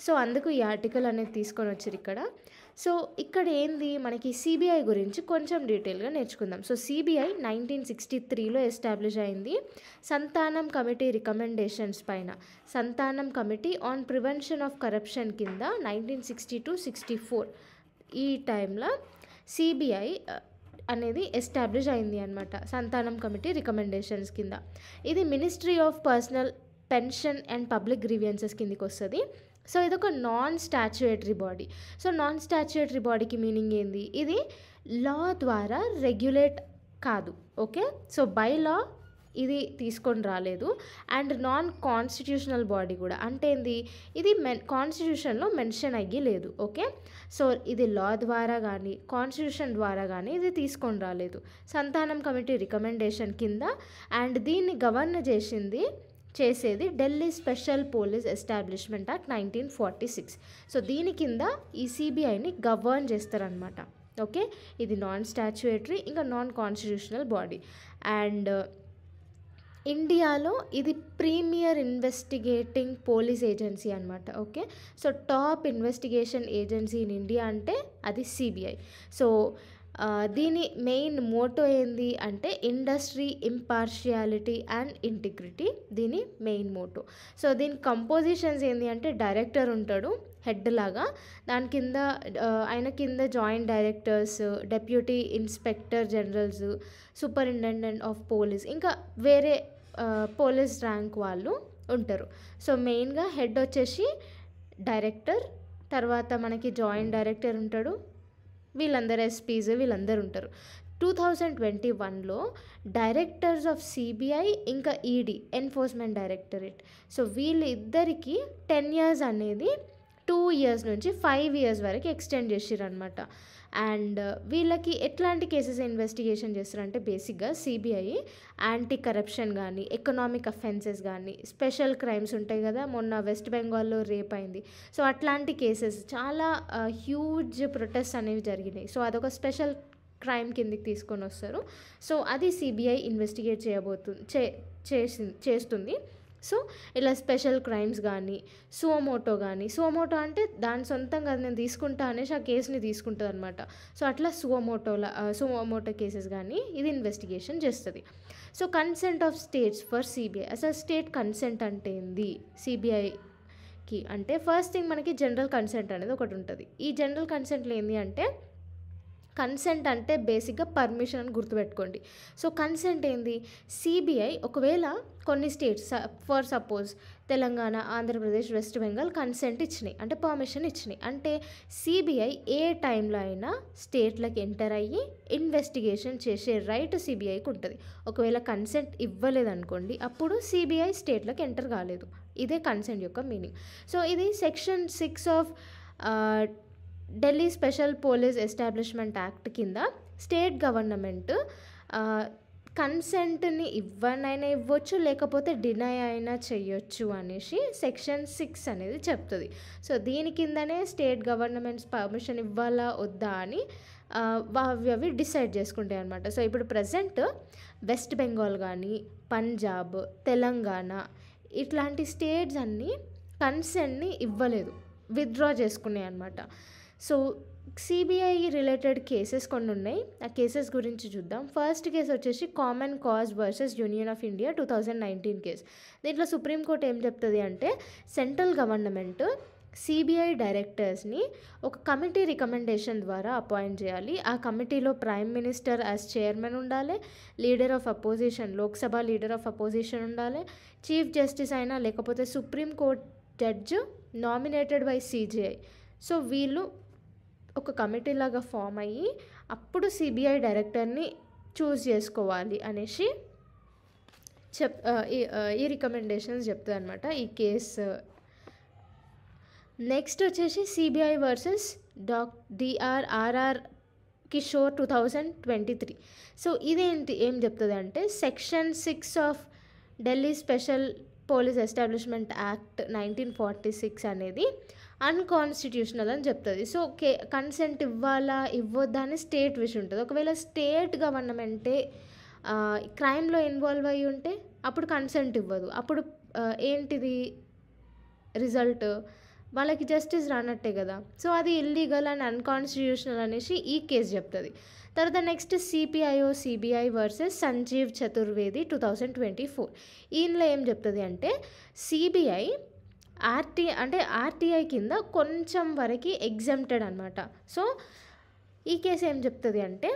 సో అందుకు ఈ ఆర్టికల్ అనేది తీసుకొని వచ్చారు ఇక్కడ. సో ఇక్కడ ఏంది మనకి సిబిఐ గురించి కొంచెం డీటెయిల్గా నేర్చుకుందాం. సో సిబిఐ 1963లో ఎస్టాబ్లిష్ అయింది సంతానం కమిటీ రికమెండేషన్స్ పైన. సంతానం committee on prevention of corruption కింద 1960-64 ఈ టైంలో సిబిఐ అనేది ఎస్టాబ్లిష్ అయింది అనమాట, సంతానం కమిటీ రికమెండేషన్స్ కింద. ఇది ministry of personal pension and public grievances కిందకి వస్తుంది. సో ఇది ఒక నాన్ స్టాచ్యుయేటరీ బాడీ. సో నాన్ స్టాచ్యుయేటరీ బాడీకి మీనింగ్ ఏంది, ఇది లా ద్వారా రెగ్యులేట్ కాదు, ఓకే. సో బై లా ఇది తీసుకొని రాలేదు. అండ్ నాన్ కాన్స్టిట్యూషనల్ బాడీ కూడా, అంటే ఏంది, ఇది కాన్స్టిట్యూషన్లో మెన్షన్ అయ్యి లేదు, ఓకే. సో ఇది లా ద్వారా కానీ కాన్స్టిట్యూషన్ ద్వారా కానీ ఇది తీసుకొని రాలేదు, సంతానం కమిటీ రికమెండేషన్ కింద. అండ్ దీన్ని గవర్న్ చేసేది Delhi special police establishment act 1946. So దీని కింద ఈ సిబిఐని గవర్న్ చేస్తారనమాట, ఓకే. ఇది నాన్ స్టాచ్యుయేటరీ ఇంకా నాన్ కాన్స్టిట్యూషనల్ బాడీ. అండ్ ఇండియాలో ఇది ప్రీమియర్ ఇన్వెస్టిగేటింగ్ పోలీస్ ఏజెన్సీ అనమాట, okay. So top investigation agency in India అంటే అది సిబిఐ. సో దీని మెయిన్ మోటో ఏంది అంటే ఇండస్ట్రీ ఇంపార్షియాలిటీ అండ్ ఇంటిగ్రిటీ, దీని మెయిన్ మోటో. సో దీని కంపోజిషన్స్ ఏంది అంటే డైరెక్టర్ ఉంటాడు హెడ్ లాగా, దాని కింద ఆయన కింద joint directors, deputy inspector generals, superintendent of police, ఇంకా వేరే పోలీస్ ర్యాంక్ వాళ్ళు ఉంటారు. సో మెయిన్గా హెడ్ వచ్చేసి డైరెక్టర్, తర్వాత మనకి జాయింట్ డైరెక్టర్ ఉంటాడు, వీళ్ళందరూ ఎస్పీస్ వీళ్ళందరూ ఉంటారు. 2021లో డైరెక్టర్స్ ఆఫ్ సిబిఐ ఇంకా ఈడీ ఎన్ఫోర్స్మెంట్ డైరెక్టరేట్, సో వీళ్ళిద్దరికి 10 years అనేది 2 years నుంచి 5 years వరకు ఎక్స్టెండ్ చేసిరనమాట. అండ్ వీళ్ళకి ఎట్లాంటి కేసెస్ ఇన్వెస్టిగేషన్ చేస్తారంటే బేసిక్గా సిబిఐ యాంటీ కరప్షన్ కానీ ఎకనామిక్ అఫెన్సెస్ కానీ స్పెషల్ క్రైమ్స్ ఉంటాయి కదా, మొన్న వెస్ట్ బెంగాల్లో రేప్ అయింది, సో అట్లాంటి కేసెస్ చాలా హ్యూజ్ ప్రొటెస్ట్ అనేవి జరిగినాయి. సో అదొక స్పెషల్ క్రైమ్ కిందకి తీసుకొని వస్తారు. సో అది సిబిఐ ఇన్వెస్టిగేట్ చేస్తుంది. సో ఇలా స్పెషల్ క్రైమ్స్ కానీ సుమోటో అంటే దాని సొంతంగా నేను తీసుకుంటా అనేసి ఆ కేసుని తీసుకుంటుంది అనమాట. సో అట్లా సుమోటో కేసెస్ కానీ ఇది ఇన్వెస్టిగేషన్ చేస్తుంది. So consent of states for CBI, అసలు స్టేట్ కన్సెంట్ అంటే ఏంది సిబిఐకి అంటే ఫస్ట్ థింగ్ మనకి జనరల్ కన్సెంట్ అనేది ఒకటి ఉంటుంది. ఈ జనరల్ కన్సెంట్లో ఏంటి అంటే కన్సెంట్ అంటే బేసిక్గా పర్మిషన్ అని గుర్తుపెట్టుకోండి. సో కన్సెంట్ ఏంది, సిబిఐ ఒకవేళ కొన్ని states for suppose Telangana, Andhra Pradesh, west Bengal consent ఇచ్చినాయి అంటే పర్మిషన్ ఇచ్చినాయి అంటే సిబిఐ ఏ టైంలో అయినా స్టేట్లకు ఎంటర్ అయ్యి ఇన్వెస్టిగేషన్ చేసే రైట్ సిబిఐకి ఉంటుంది. ఒకవేళ కన్సెంట్ ఇవ్వలేదనుకోండి అప్పుడు సిబిఐ స్టేట్లకు ఎంటర్ కాలేదు. ఇదే కన్సెంట్ యొక్క మీనింగ్. సో ఇది section 6 of Delhi special police establishment act కింద స్టేట్ గవర్నమెంట్ కన్సెంట్ని ఇవ్వనైనా ఇవ్వచ్చు, లేకపోతే డినై అయినా చెయ్యొచ్చు అనేసి సెక్షన్ 6 అనేది చెప్తుంది. సో దీని కిందనే స్టేట్ గవర్నమెంట్స్ పర్మిషన్ ఇవ్వాలా వద్దా అని అవి డిసైడ్ చేసుకుంటాయి అనమాట. సో ఇప్పుడు ప్రజెంట్ వెస్ట్ బెంగాల్ కానీ పంజాబ్, తెలంగాణ ఇట్లాంటి స్టేట్స్ అన్నీ కన్సెంట్ని ఇవ్వలేదు, విత్డ్రా చేసుకున్నాయి అనమాట. సో సిబిఐ రిలేటెడ్ కేసెస్ కొన్ని ఉన్నాయి, ఆ కేసెస్ గురించి చూద్దాం. ఫస్ట్ కేసు వచ్చేసి common cause versus union of India 2019 case. దీంట్లో సుప్రీంకోర్టు ఏం చెప్తుంది అంటే సెంట్రల్ గవర్నమెంట్ సిబిఐ డైరెక్టర్స్ని ఒక కమిటీ రికమెండేషన్ ద్వారా అపాయింట్ చేయాలి. ఆ కమిటీలో ప్రైమ్ మినిస్టర్ యాజ్ చైర్మన్ ఉండాలి, leader of opposition, Lok Sabha leader of opposition ఉండాలి, చీఫ్ జస్టిస్ అయినా లేకపోతే supreme court judge nominated by CGI. So వీళ్ళు ఒక కమిటీ లాగా ఫామ్ అయ్యి అప్పుడు సిబిఐ డైరెక్టర్ని చూస్ చేసుకోవాలి అనేసి ఈ రికమెండేషన్స్ చెప్తుంది అనమాట ఈ కేసు. నెక్స్ట్ వచ్చేసి CBI versus RR Kishore 2023. So ఇదేంటి ఏం చెప్తుంది అంటే section 6 of Delhi special police establishment act 1946 అనేది అన్కాన్స్టిట్యూషనల్ అని చెప్తుంది. సో కన్సెంట్ ఇవ్వాలా ఇవ్వద్దా అని స్టేట్ విష్ ఉంటుంది. ఒకవేళ స్టేట్ గవర్నమెంటే క్రైమ్లో ఇన్వాల్వ్ అయ్యి ఉంటే అప్పుడు కన్సెంట్ ఇవ్వదు. అప్పుడు ఏంటిది రిజల్ట్? వాళ్ళకి జస్టిస్ రానట్టే కదా. సో అది ఇల్లీగల్ అండ్ అన్కాన్స్టిట్యూషనల్ అనేసి ఈ కేసు చెప్తుంది. తర్వాత next CPIO CBI versus Sanjiv Chaturvedi 2024. ఈయనలో ఏం చెప్తుంది అంటే సిబిఐ ఆర్టీఐ కింద కొంచెం వరకు ఎగ్జెంప్టెడ్ అనమాట. సో ఈ కేసు ఏం చెప్తుంది అంటే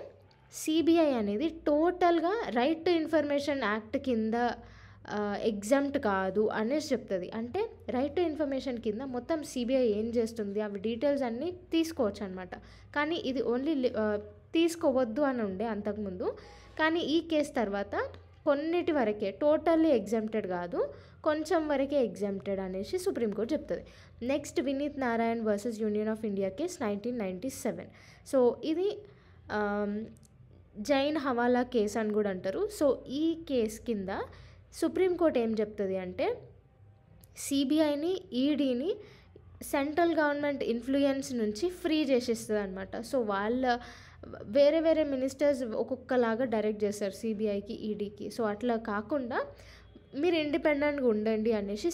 సిబిఐ అనేది టోటల్గా రైట్ టు ఇన్ఫర్మేషన్ యాక్ట్ కింద ఎగ్జామ్ట్ కాదు అనేసి చెప్తుంది. అంటే రైట్ టు ఇన్ఫర్మేషన్ కింద మొత్తం సిబిఐ ఏం చేస్తుంది అవి డీటెయిల్స్ అన్నీ తీసుకోవచ్చు అనమాట. కానీ ఇది ఓన్లీ తీసుకోవద్దు అని ఉండే అంతకుముందు. కానీ ఈ కేసు తర్వాత కొన్నిటి వరకే, టోటల్లీ ఎగ్జామ్టెడ్ కాదు, కొంచెం వరకే ఎగ్జామ్టెడ్ అనేసి సుప్రీంకోర్టు చెప్తుంది. Next Vineet Narayan versus union of India case 1997. So ఇది జైన్ హవాలా కేసు అని కూడా అంటారు. సో ఈ కేసు కింద సుప్రీంకోర్టు ఏం చెప్తుంది అంటే సిబిఐని ఈడీని సెంట్రల్ గవర్నమెంట్ ఇన్ఫ్లుయెన్స్ నుంచి ఫ్రీ చేసేస్తుంది అనమాట. సో వాళ్ళ వేరే వేరే మినిస్టర్స్ ఒక్కొక్కలాగా డైరెక్ట్ చేస్తారు సిబిఐకి ఈడీకి. సో అట్లా కాకుండా మీరు ఇండిపెండెంట్గా ఉండండి అనేసి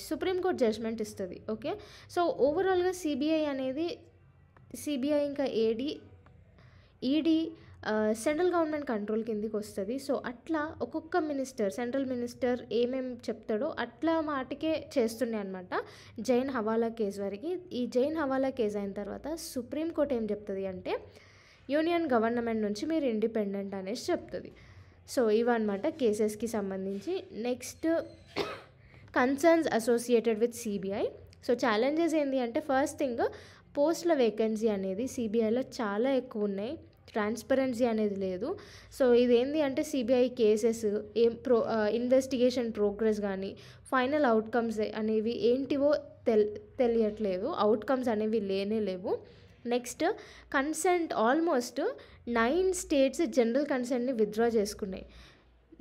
సుప్రీంకోర్టు జడ్జ్మెంట్ ఇస్తుంది. ఓకే, సో ఓవరాల్గా సిబిఐ ఇంకా ఈడీ సెంట్రల్ గవర్నమెంట్ కంట్రోల్ కిందికి వస్తుంది. సో అట్లా ఒక్కొక్క సెంట్రల్ మినిస్టర్ ఏమేమి చెప్తాడో అట్లా మాటకే చేస్తున్నాయి అనమాట జైన్ హవాలా కేసు వరకు. ఈ జైన్ హవాలా కేసు అయిన తర్వాత సుప్రీంకోర్టు ఏం చెప్తుంది అంటే యూనియన్ గవర్నమెంట్ నుంచి మీరు ఇండిపెండెంట్ అనేసి చెప్తుంది. సో ఇవన్నమాట కేసెస్కి సంబంధించి. Next concerns associated with CBI. So challenges ఏంటి అంటే ఫస్ట్ థింగ్ పోస్టుల వేకెన్సీ అనేది సిబిఐలో చాలా ఎక్కువ ఉన్నాయి, ట్రాన్స్పరెన్సీ అనేది లేదు. సో ఇదేంటి అంటే సిబిఐ కేసెస్ ఇన్వెస్టిగేషన్ ప్రోగ్రెస్ కానీ ఫైనల్ అవుట్కమ్స్ అనేవి ఏంటివో తెలియట్లేదు, అవుట్కమ్స్ అనేవి లేవు. Next consent almost 9 states general కన్సెంట్ని విత్డ్రా చేసుకున్నాయి.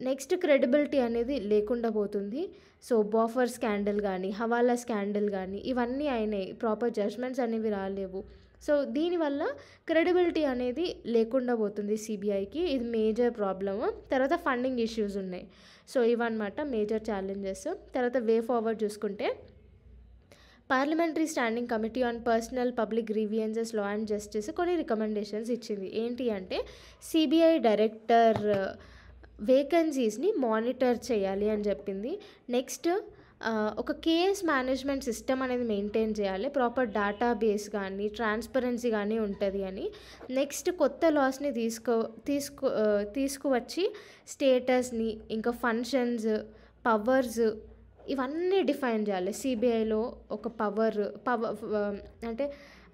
నెక్స్ట్ క్రెడిబిలిటీ అనేది లేకుండా పోతుంది. సో బాఫర్ స్కాండల్ కానీ హవాలా స్కాండల్ కానీ ఇవన్నీ అయినాయి, ప్రాపర్ జడ్జ్మెంట్స్ అనేవి రాలేవు. సో దీనివల్ల క్రెడిబిలిటీ అనేది లేకుండా పోతుంది సిబిఐకి, ఇది మేజర్ ప్రాబ్లము. తర్వాత ఫండింగ్ ఇష్యూస్ ఉన్నాయి. సో ఇవన్నమాట మేజర్ ఛాలెంజెస్. తర్వాత వే ఫార్వర్డ్ చూసుకుంటే parliamentary standing committee on personal public grievances law and justice కొన్ని రికమెండేషన్స్ ఇచ్చింది. ఏంటి అంటే సిబిఐ డైరెక్టర్ వేకెన్సీస్ని మానిటర్ చేయాలి అని చెప్పింది. నెక్స్ట్ ఒక కేస్ మేనేజ్మెంట్ సిస్టమ్ అనేది మెయింటైన్ చేయాలి, ప్రాపర్ డేటాబేస్ కానీ ట్రాన్స్పరెన్సీ కానీ ఉంటుంది అని. నెక్స్ట్ కొత్త లాస్ని తీసుకువచ్చి స్టేటస్ని ఇంకా ఫంక్షన్స్ పవర్స్ ఇవన్నీ డిఫైన్ చేయాలి. సిబిఐలో ఒక పవర్ అంటే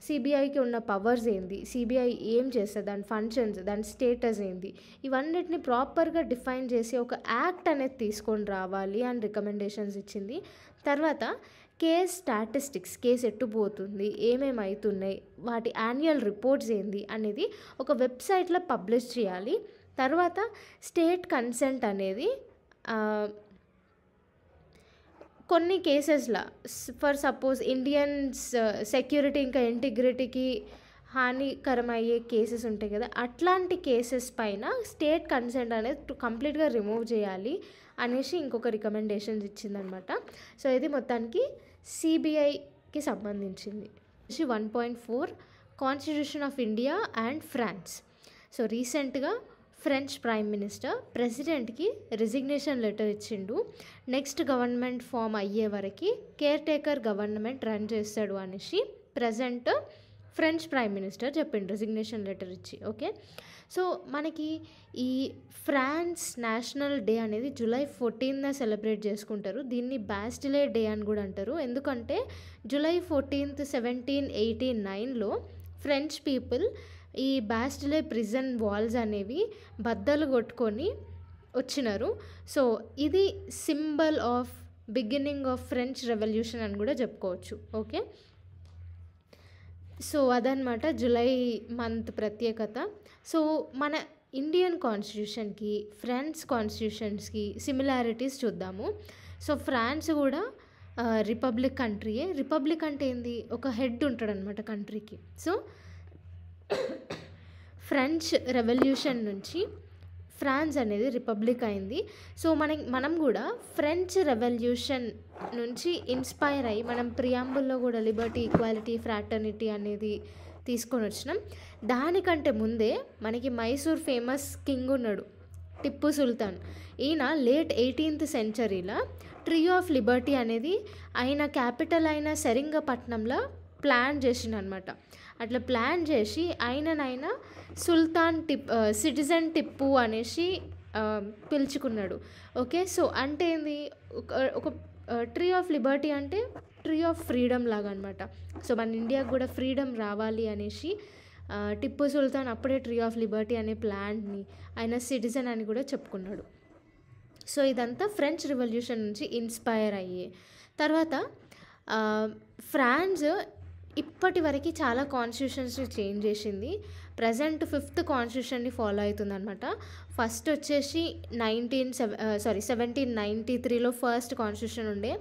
సిబిఐకి ఉన్న పవర్స్ ఏంది, సిబిఐ ఏం చేస్తుంది, దాని ఫంక్షన్స్, దాని స్టేటస్ ఏంది, ఇవన్నిటిని ప్రాపర్గా డిఫైన్ చేసి ఒక యాక్ట్ అనేది తీసుకొని రావాలి అని రికమెండేషన్స్ ఇచ్చింది. తర్వాత కేస్ స్టాటిస్టిక్స్, కేసు ఎట్టుపోతుంది, ఏమేమి అవుతున్నాయి, వాటి యాన్యువల్ రిపోర్ట్స్ ఏంది అనేది ఒక వెబ్సైట్లో పబ్లిష్ చేయాలి. తర్వాత స్టేట్ కన్సెంట్ అనేది కొన్ని కేసెస్లో ఫర్ సపోజ్ ఇండియన్స్ సెక్యూరిటీ ఇంకా ఇంటిగ్రిటీకి హానికరమయ్యే కేసెస్ ఉంటాయి కదా, అట్లాంటి కేసెస్ పైన స్టేట్ కన్సెంట్ అనేది కంప్లీట్గా రిమూవ్ చేయాలి అనేసి ఇంకొక రికమెండేషన్స్ ఇచ్చిందనమాట. సో ఇది మొత్తానికి సిబిఐకి సంబంధించింది. 1.4 constitution of India and France. So రీసెంట్గా ఫ్రెంచ్ ప్రైమ్ మినిస్టర్ ప్రెసిడెంట్కి రిజిగ్నేషన్ లెటర్ ఇచ్చిండు. నెక్స్ట్ గవర్నమెంట్ ఫామ్ అయ్యే వరకు కేర్ టేకర్ గవర్నమెంట్ రన్ చేస్తాడు అనేసి ప్రజెంట్ ఫ్రెంచ్ ప్రైమ్ మినిస్టర్ చెప్పిండు రిజిగ్నేషన్ లెటర్ ఇచ్చి. ఓకే, సో మనకి ఈ ఫ్రాన్స్ నేషనల్ డే అనేది July 14th సెలబ్రేట్ చేసుకుంటారు. దీన్ని బాస్టిలే డే అని కూడా అంటారు. ఎందుకంటే July 14th 1789లో ఫ్రెంచ్ పీపుల్ ఈ బాస్టిలే ప్రిజన్ వాల్స్ అనేవి బద్దలు కొట్టుకొని వచ్చినారు. సో ఇది symbol of beginning of French revolution అని కూడా చెప్పుకోవచ్చు. ఓకే, సో అదనమాట జూలై మంత్ ప్రత్యేకత. సో మన ఇండియన్ కాన్స్టిట్యూషన్కి ఫ్రాన్స్ కాన్స్టిట్యూషన్స్కి సిమిలారిటీస్ చూద్దాము. సో ఫ్రాన్స్ కూడా రిపబ్లిక్ కంట్రీయే. రిపబ్లిక్ అంటే ఏంది, ఒక హెడ్ ఉంటాడనమాట కంట్రీకి. సో ఫ్రెంచ్ రెవల్యూషన్ నుంచి ఫ్రాన్స్ అనేది రిపబ్లిక్ అయింది. సో మనం కూడా ఫ్రెంచ్ రెవల్యూషన్ నుంచి ఇన్స్పైర్ అయ్యి మనం ప్రియాంబుల్లో కూడా లిబర్టీ, ఈక్వాలిటీ, ఫ్రాటర్నిటీ అనేది తీసుకొని వచ్చినాం. దానికంటే ముందే మనకి మైసూర్ ఫేమస్ కింగ్ ఉన్నాడు, టిప్పు సుల్తాన్. ఈయన లేట్ 18th సెంచరీలో ట్రీ ఆఫ్ లిబర్టీ అనేది ఆయన క్యాపిటల్ అయిన సెరింగపట్నంలో ప్లాన్ చేసిండనమాట. అట్లా ప్లాన్ చేసి ఆయన సుల్తాన్ సిటిజన్ టిప్పు అనేసి పిలుచుకున్నాడు. ఓకే, సో అంటే ఏంది, ఒక ట్రీ ఆఫ్ లిబర్టీ అంటే ట్రీ ఆఫ్ ఫ్రీడమ్ లాగా అనమాట. సో మన ఇండియాకు కూడా ఫ్రీడమ్ రావాలి అనేసి టిప్పు సుల్తాన్ అప్పుడే ట్రీ ఆఫ్ లిబర్టీ అనే ప్లాంట్ని ఆయన సిటిజన్ అని కూడా చెప్పుకున్నాడు. సో ఇదంతా ఫ్రెంచ్ రివల్యూషన్ నుంచి ఇన్స్పైర్ అయ్యే. తర్వాత ఫ్రాన్స్ ఇప్పటి వరకు చాలా కాన్స్టిట్యూషన్స్ని చేంజ్ చేసింది. ప్రజెంట్ 5th కాన్స్టిట్యూషన్ని ఫాలో అవుతుందన్నమాట. ఫస్ట్ వచ్చేసి 1793లో ఫస్ట్ కాన్స్టిట్యూషన్ ఉండే,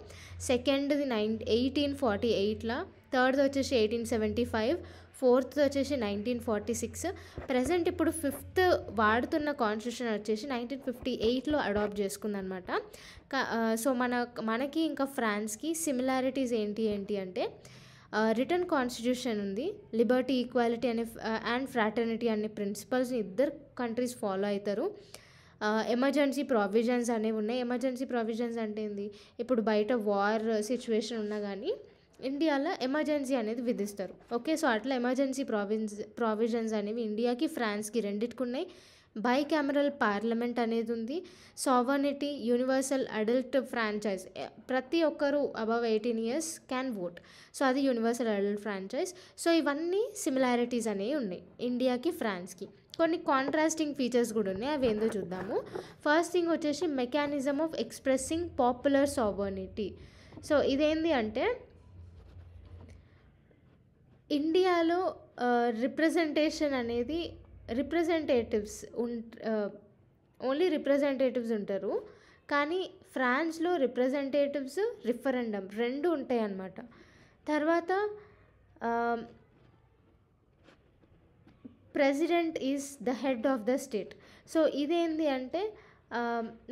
సెకండ్ది 1848లో, థర్డ్ది వచ్చేసి 1875, ఫోర్త్ వచ్చేసి 1946. ప్రజెంట్ ఇప్పుడు 5th వాడుతున్న కాన్స్టిట్యూషన్ వచ్చేసి 1958లో అడాప్ట్ చేసుకుందనమాట. సో మనకి ఇంకా ఫ్రాన్స్కి సిమిలారిటీస్ ఏంటి అంటే రిటర్న్ కాన్స్టిట్యూషన్ ఉంది, లిబర్టీ, ఈక్వాలిటీ అండ్ ఫ్రాటర్నిటీ అనే ప్రిన్సిపల్స్ని ఇద్దరు కంట్రీస్ ఫాలో అవుతారు. ఎమర్జెన్సీ ప్రావిజన్స్ అనేవి ఉన్నాయి. ఎమర్జెన్సీ ప్రావిజన్స్ అంటే ఏంది, ఇప్పుడు బయట వార్ సిచ్యువేషన్ ఉన్నా కానీ ఇండియాలో ఎమర్జెన్సీ అనేది విధిస్తారు. ఓకే, సో అట్లా ఎమర్జెన్సీ ప్రావిజన్స్ అనేవి ఇండియాకి, ఫ్రాన్స్కి రెండిటికి ఉన్నాయి. బైకామరల్ పార్లమెంట్ అనేది ఉంది. సావర్నిటీ, యూనివర్సల్ అడల్ట్ ఫ్రాంచైజ్, ప్రతి ఒక్కరు above 18 years can vote. So అది యూనివర్సల్ అడల్ట్ ఫ్రాంచైజ్. సో ఇవన్నీ సిమిలారిటీస్ అనేవి ఉన్నాయి ఇండియాకి, ఫ్రాన్స్కి. కొన్ని కాంట్రాస్టింగ్ ఫీచర్స్ కూడా ఉన్నాయి, అవి ఏందో చూద్దాము. ఫస్ట్ థింగ్ వచ్చేసి mechanism of expressing popular sovereignty. So ఇదేంది అంటే ఇండియాలో రిప్రజెంటేషన్ అనేది ఓన్లీ రిప్రజెంటేటివ్స్ ఉంటారు, కానీ ఫ్రాన్స్లో రిప్రజెంటేటివ్స్, రిఫరెండమ్ రెండు ఉంటాయి అన్నమాట. తర్వాత president is the head of the state. So ఇదేంది అంటే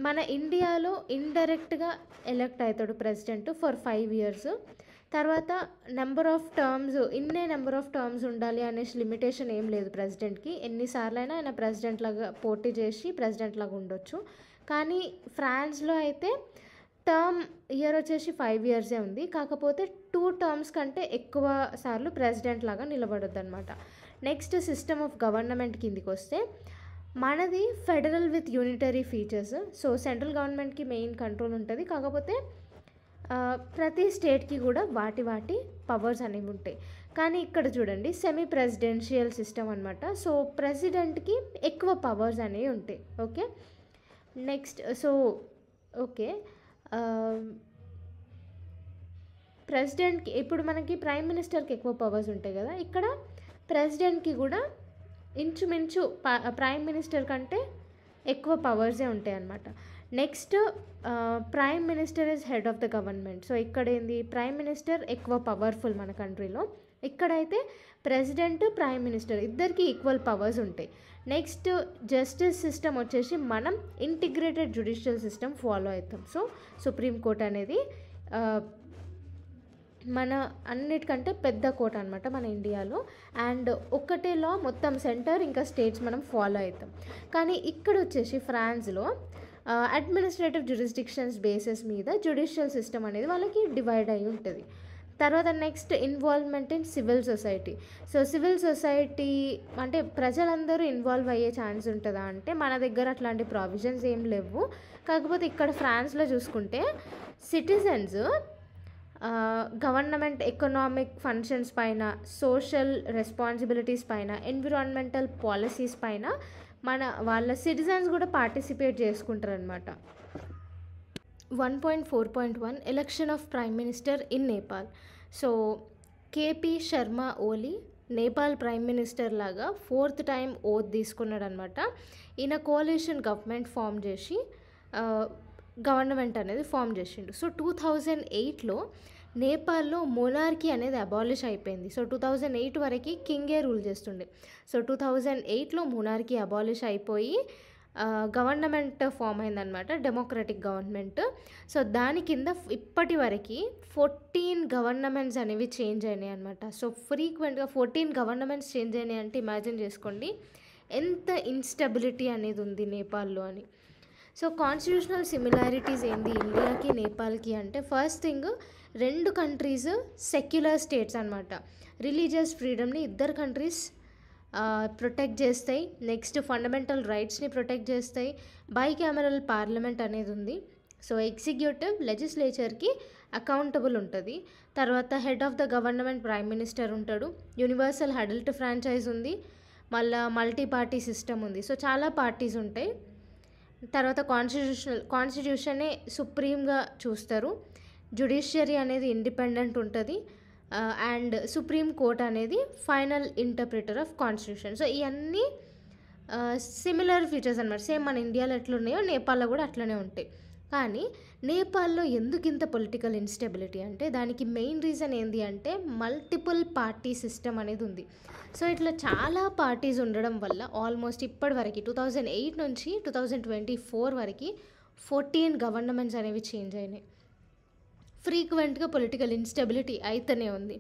మన ఇండియాలో ఇండైరెక్ట్గా ఎలక్ట్ అవుతాడు ప్రెసిడెంట్ ఫర్ 5 years. తర్వాత నెంబర్ ఆఫ్ టర్మ్స్ ఉండాలి అనేసి లిమిటేషన్ ఏం లేదు ప్రెసిడెంట్కి. ఎన్నిసార్లు అయినా ఆయన ప్రెసిడెంట్ లాగా పోటీ చేసి ప్రెసిడెంట్ లాగా ఉండొచ్చు. కానీ ఫ్రాన్స్లో అయితే ఇయర్ వచ్చేసి 5 years ఉంది, కాకపోతే 2 terms కంటే ఎక్కువ సార్లు ప్రెసిడెంట్ లాగా నిలబడొద్దు అనమాట. నెక్స్ట్ సిస్టమ్ ఆఫ్ గవర్నమెంట్ కిందికి వస్తే మనది federal with unitary features. So central గవర్నమెంట్కి మెయిన్ కంట్రోల్ ఉంటుంది, కాకపోతే ప్రతి స్టేట్కి కూడా వాటి పవర్స్ అనేవి ఉంటాయి. కానీ ఇక్కడ చూడండి సెమీ ప్రెసిడెన్షియల్ సిస్టమ్ అనమాట. సో ప్రెసిడెంట్కి ఎక్కువ పవర్స్ అనేవి ఉంటాయి. ఓకే, నెక్స్ట్ ఓకే, ప్రెసిడెంట్కి ఇప్పుడు మనకి ప్రైమ్ మినిస్టర్కి ఎక్కువ పవర్స్ ఉంటాయి కదా, ఇక్కడ ప్రెసిడెంట్కి కూడా ఇంచుమించు ప్రైమ్ మినిస్టర్ కంటే ఎక్కువ పవర్సే ఉంటాయి అన్నమాట. Next prime minister is head of the government. So ఇక్కడ ఏంది, ప్రైమ్ మినిస్టర్ ఎక్కువ పవర్ఫుల్ మన కంట్రీలో. ఇక్కడైతే ప్రెసిడెంట్, ప్రైమ్ మినిస్టర్ ఇద్దరికి ఈక్వల్ పవర్స్ ఉంటాయి. నెక్స్ట్ జస్టిస్ సిస్టమ్ వచ్చేసి మనం ఇంటిగ్రేటెడ్ జ్యుడిషియల్ సిస్టమ్ ఫాలో అవుతాం. సో సుప్రీం కోర్ట్ అనేది మన అన్నిటికంటే పెద్ద కోర్ట్ అనమాట మన ఇండియాలో. అండ్ ఒకటే లా మొత్తం సెంటర్ ఇంకా స్టేట్స్ మనం ఫాలో అవుతాం. కానీ ఇక్కడ వచ్చేసి ఫ్రాన్స్లో అడ్మినిస్ట్రేటివ్ జ్యూరిస్డిక్షన్స్ బేసెస్ మీద జ్యుడిషియల్ సిస్టమ్ అనేది వాళ్ళకి డివైడ్ అయి ఉంటుంది. తర్వాత next involvement in civil society. So civil society అంటే ప్రజలందరూ ఇన్వాల్వ్ అయ్యే ఛాన్స్ ఉంటుందా అంటే మన దగ్గర అట్లాంటి ప్రావిజన్స్ ఏం లేవు. కాకపోతే ఇక్కడ ఫ్రాన్స్లో చూసుకుంటే సిటిజన్స్ గవర్నమెంట్ ఎకనామిక్ ఫంక్షన్స్ పైన, సోషల్ రెస్పాన్సిబిలిటీస్ పైన, ఎన్విరాన్మెంటల్ పాలసీస్ పైన వాళ్ళ సిటిజన్స్ కూడా పార్టిసిపేట్ చేసుకుంటారు అనమాట. 1.4.1 election of prime minister in Nepal. So KP Sharma Oli Nepal prime minister లాగా 4th time ఓత్ తీసుకున్నాడు అనమాట. ఈయన కోalition గవర్నమెంట్ ఫామ్ చేసి గవర్నమెంట్ అనేది ఫామ్ చేసిండు. సో 2008లో నేపాల్లో మొనార్కీ అనేది అబాలిష్ అయిపోయింది. సో 2008 వరకు కింగే రూల్ చేస్తుండే. సో 2008లో మొనార్కీ అబాలిష్ అయిపోయి గవర్నమెంట్ ఫామ్ అయిందనమాట, డెమోక్రటిక్ గవర్నమెంట్. సో దాని కింద ఇప్పటి వరకు 14 గవర్నమెంట్స్ అనేవి చేంజ్ అయినాయి అనమాట. సో ఫ్రీక్వెంట్గా 14 గవర్నమెంట్స్ చేంజ్ అయినాయి అంటే ఇమాజిన్ చేసుకోండి ఎంత ఇన్స్టెబిలిటీ అనేది ఉంది నేపాల్లో అని. సో కాన్స్టిట్యూషనల్ సిమిలారిటీస్ ఏంది ఇండియాకి నేపాల్కి అంటే, first thing 2 countries secular states అనమాట. రిలీజియస్ ఫ్రీడమ్ని ఇద్దరు కంట్రీస్ ప్రొటెక్ట్ చేస్తాయి. నెక్స్ట్ ఫండమెంటల్ రైట్స్ని ప్రొటెక్ట్ చేస్తాయి. బైకామరల్ పార్లమెంట్ అనేది ఉంది. సో ఎగ్జిక్యూటివ్ లెజిస్లేచర్కి అకౌంటబుల్ ఉంటుంది. తర్వాత head of the government prime minister ఉంటాడు. యూనివర్సల్ అడల్ట్ ఫ్రాంచైజ్ ఉంది. మళ్ళీ మల్టీ పార్టీ సిస్టమ్ ఉంది. సో చాలా పార్టీస్ ఉంటాయి. తర్వాత కాన్స్టిట్యూషనే సుప్రీంగా చూస్తారు. జ్యుడిషియరీ అనేది ఇండిపెండెంట్ ఉంటుంది. అండ్ సుప్రీం కోర్ట్ అనేది final interpreter of constitution. So ఇవన్నీ సిమిలర్ ఫీచర్స్ అనమాట. సేమ్ మన ఇండియాలో ఎట్లున్నాయో నేపాల్లో కూడా అట్లనే ఉంటాయి. కానీ నేపాల్లో ఎందుకు ఇంత పొలిటికల్ ఇన్స్టెబిలిటీ అంటే, దానికి మెయిన్ రీజన్ ఏంటి అంటే మల్టిపుల్ పార్టీ సిస్టమ్ అనేది ఉంది. సో ఇట్లా చాలా పార్టీస్ ఉండడం వల్ల ఆల్మోస్ట్ ఇప్పటి వరకు 2008 నుంచి 2024 వరకు 14 గవర్నమెంట్స్ అనేవి చేంజ్ అయినాయి. ఫ్రీక్వెంట్గా పొలిటికల్ ఇన్స్టెబిలిటీ అయితేనే ఉంది.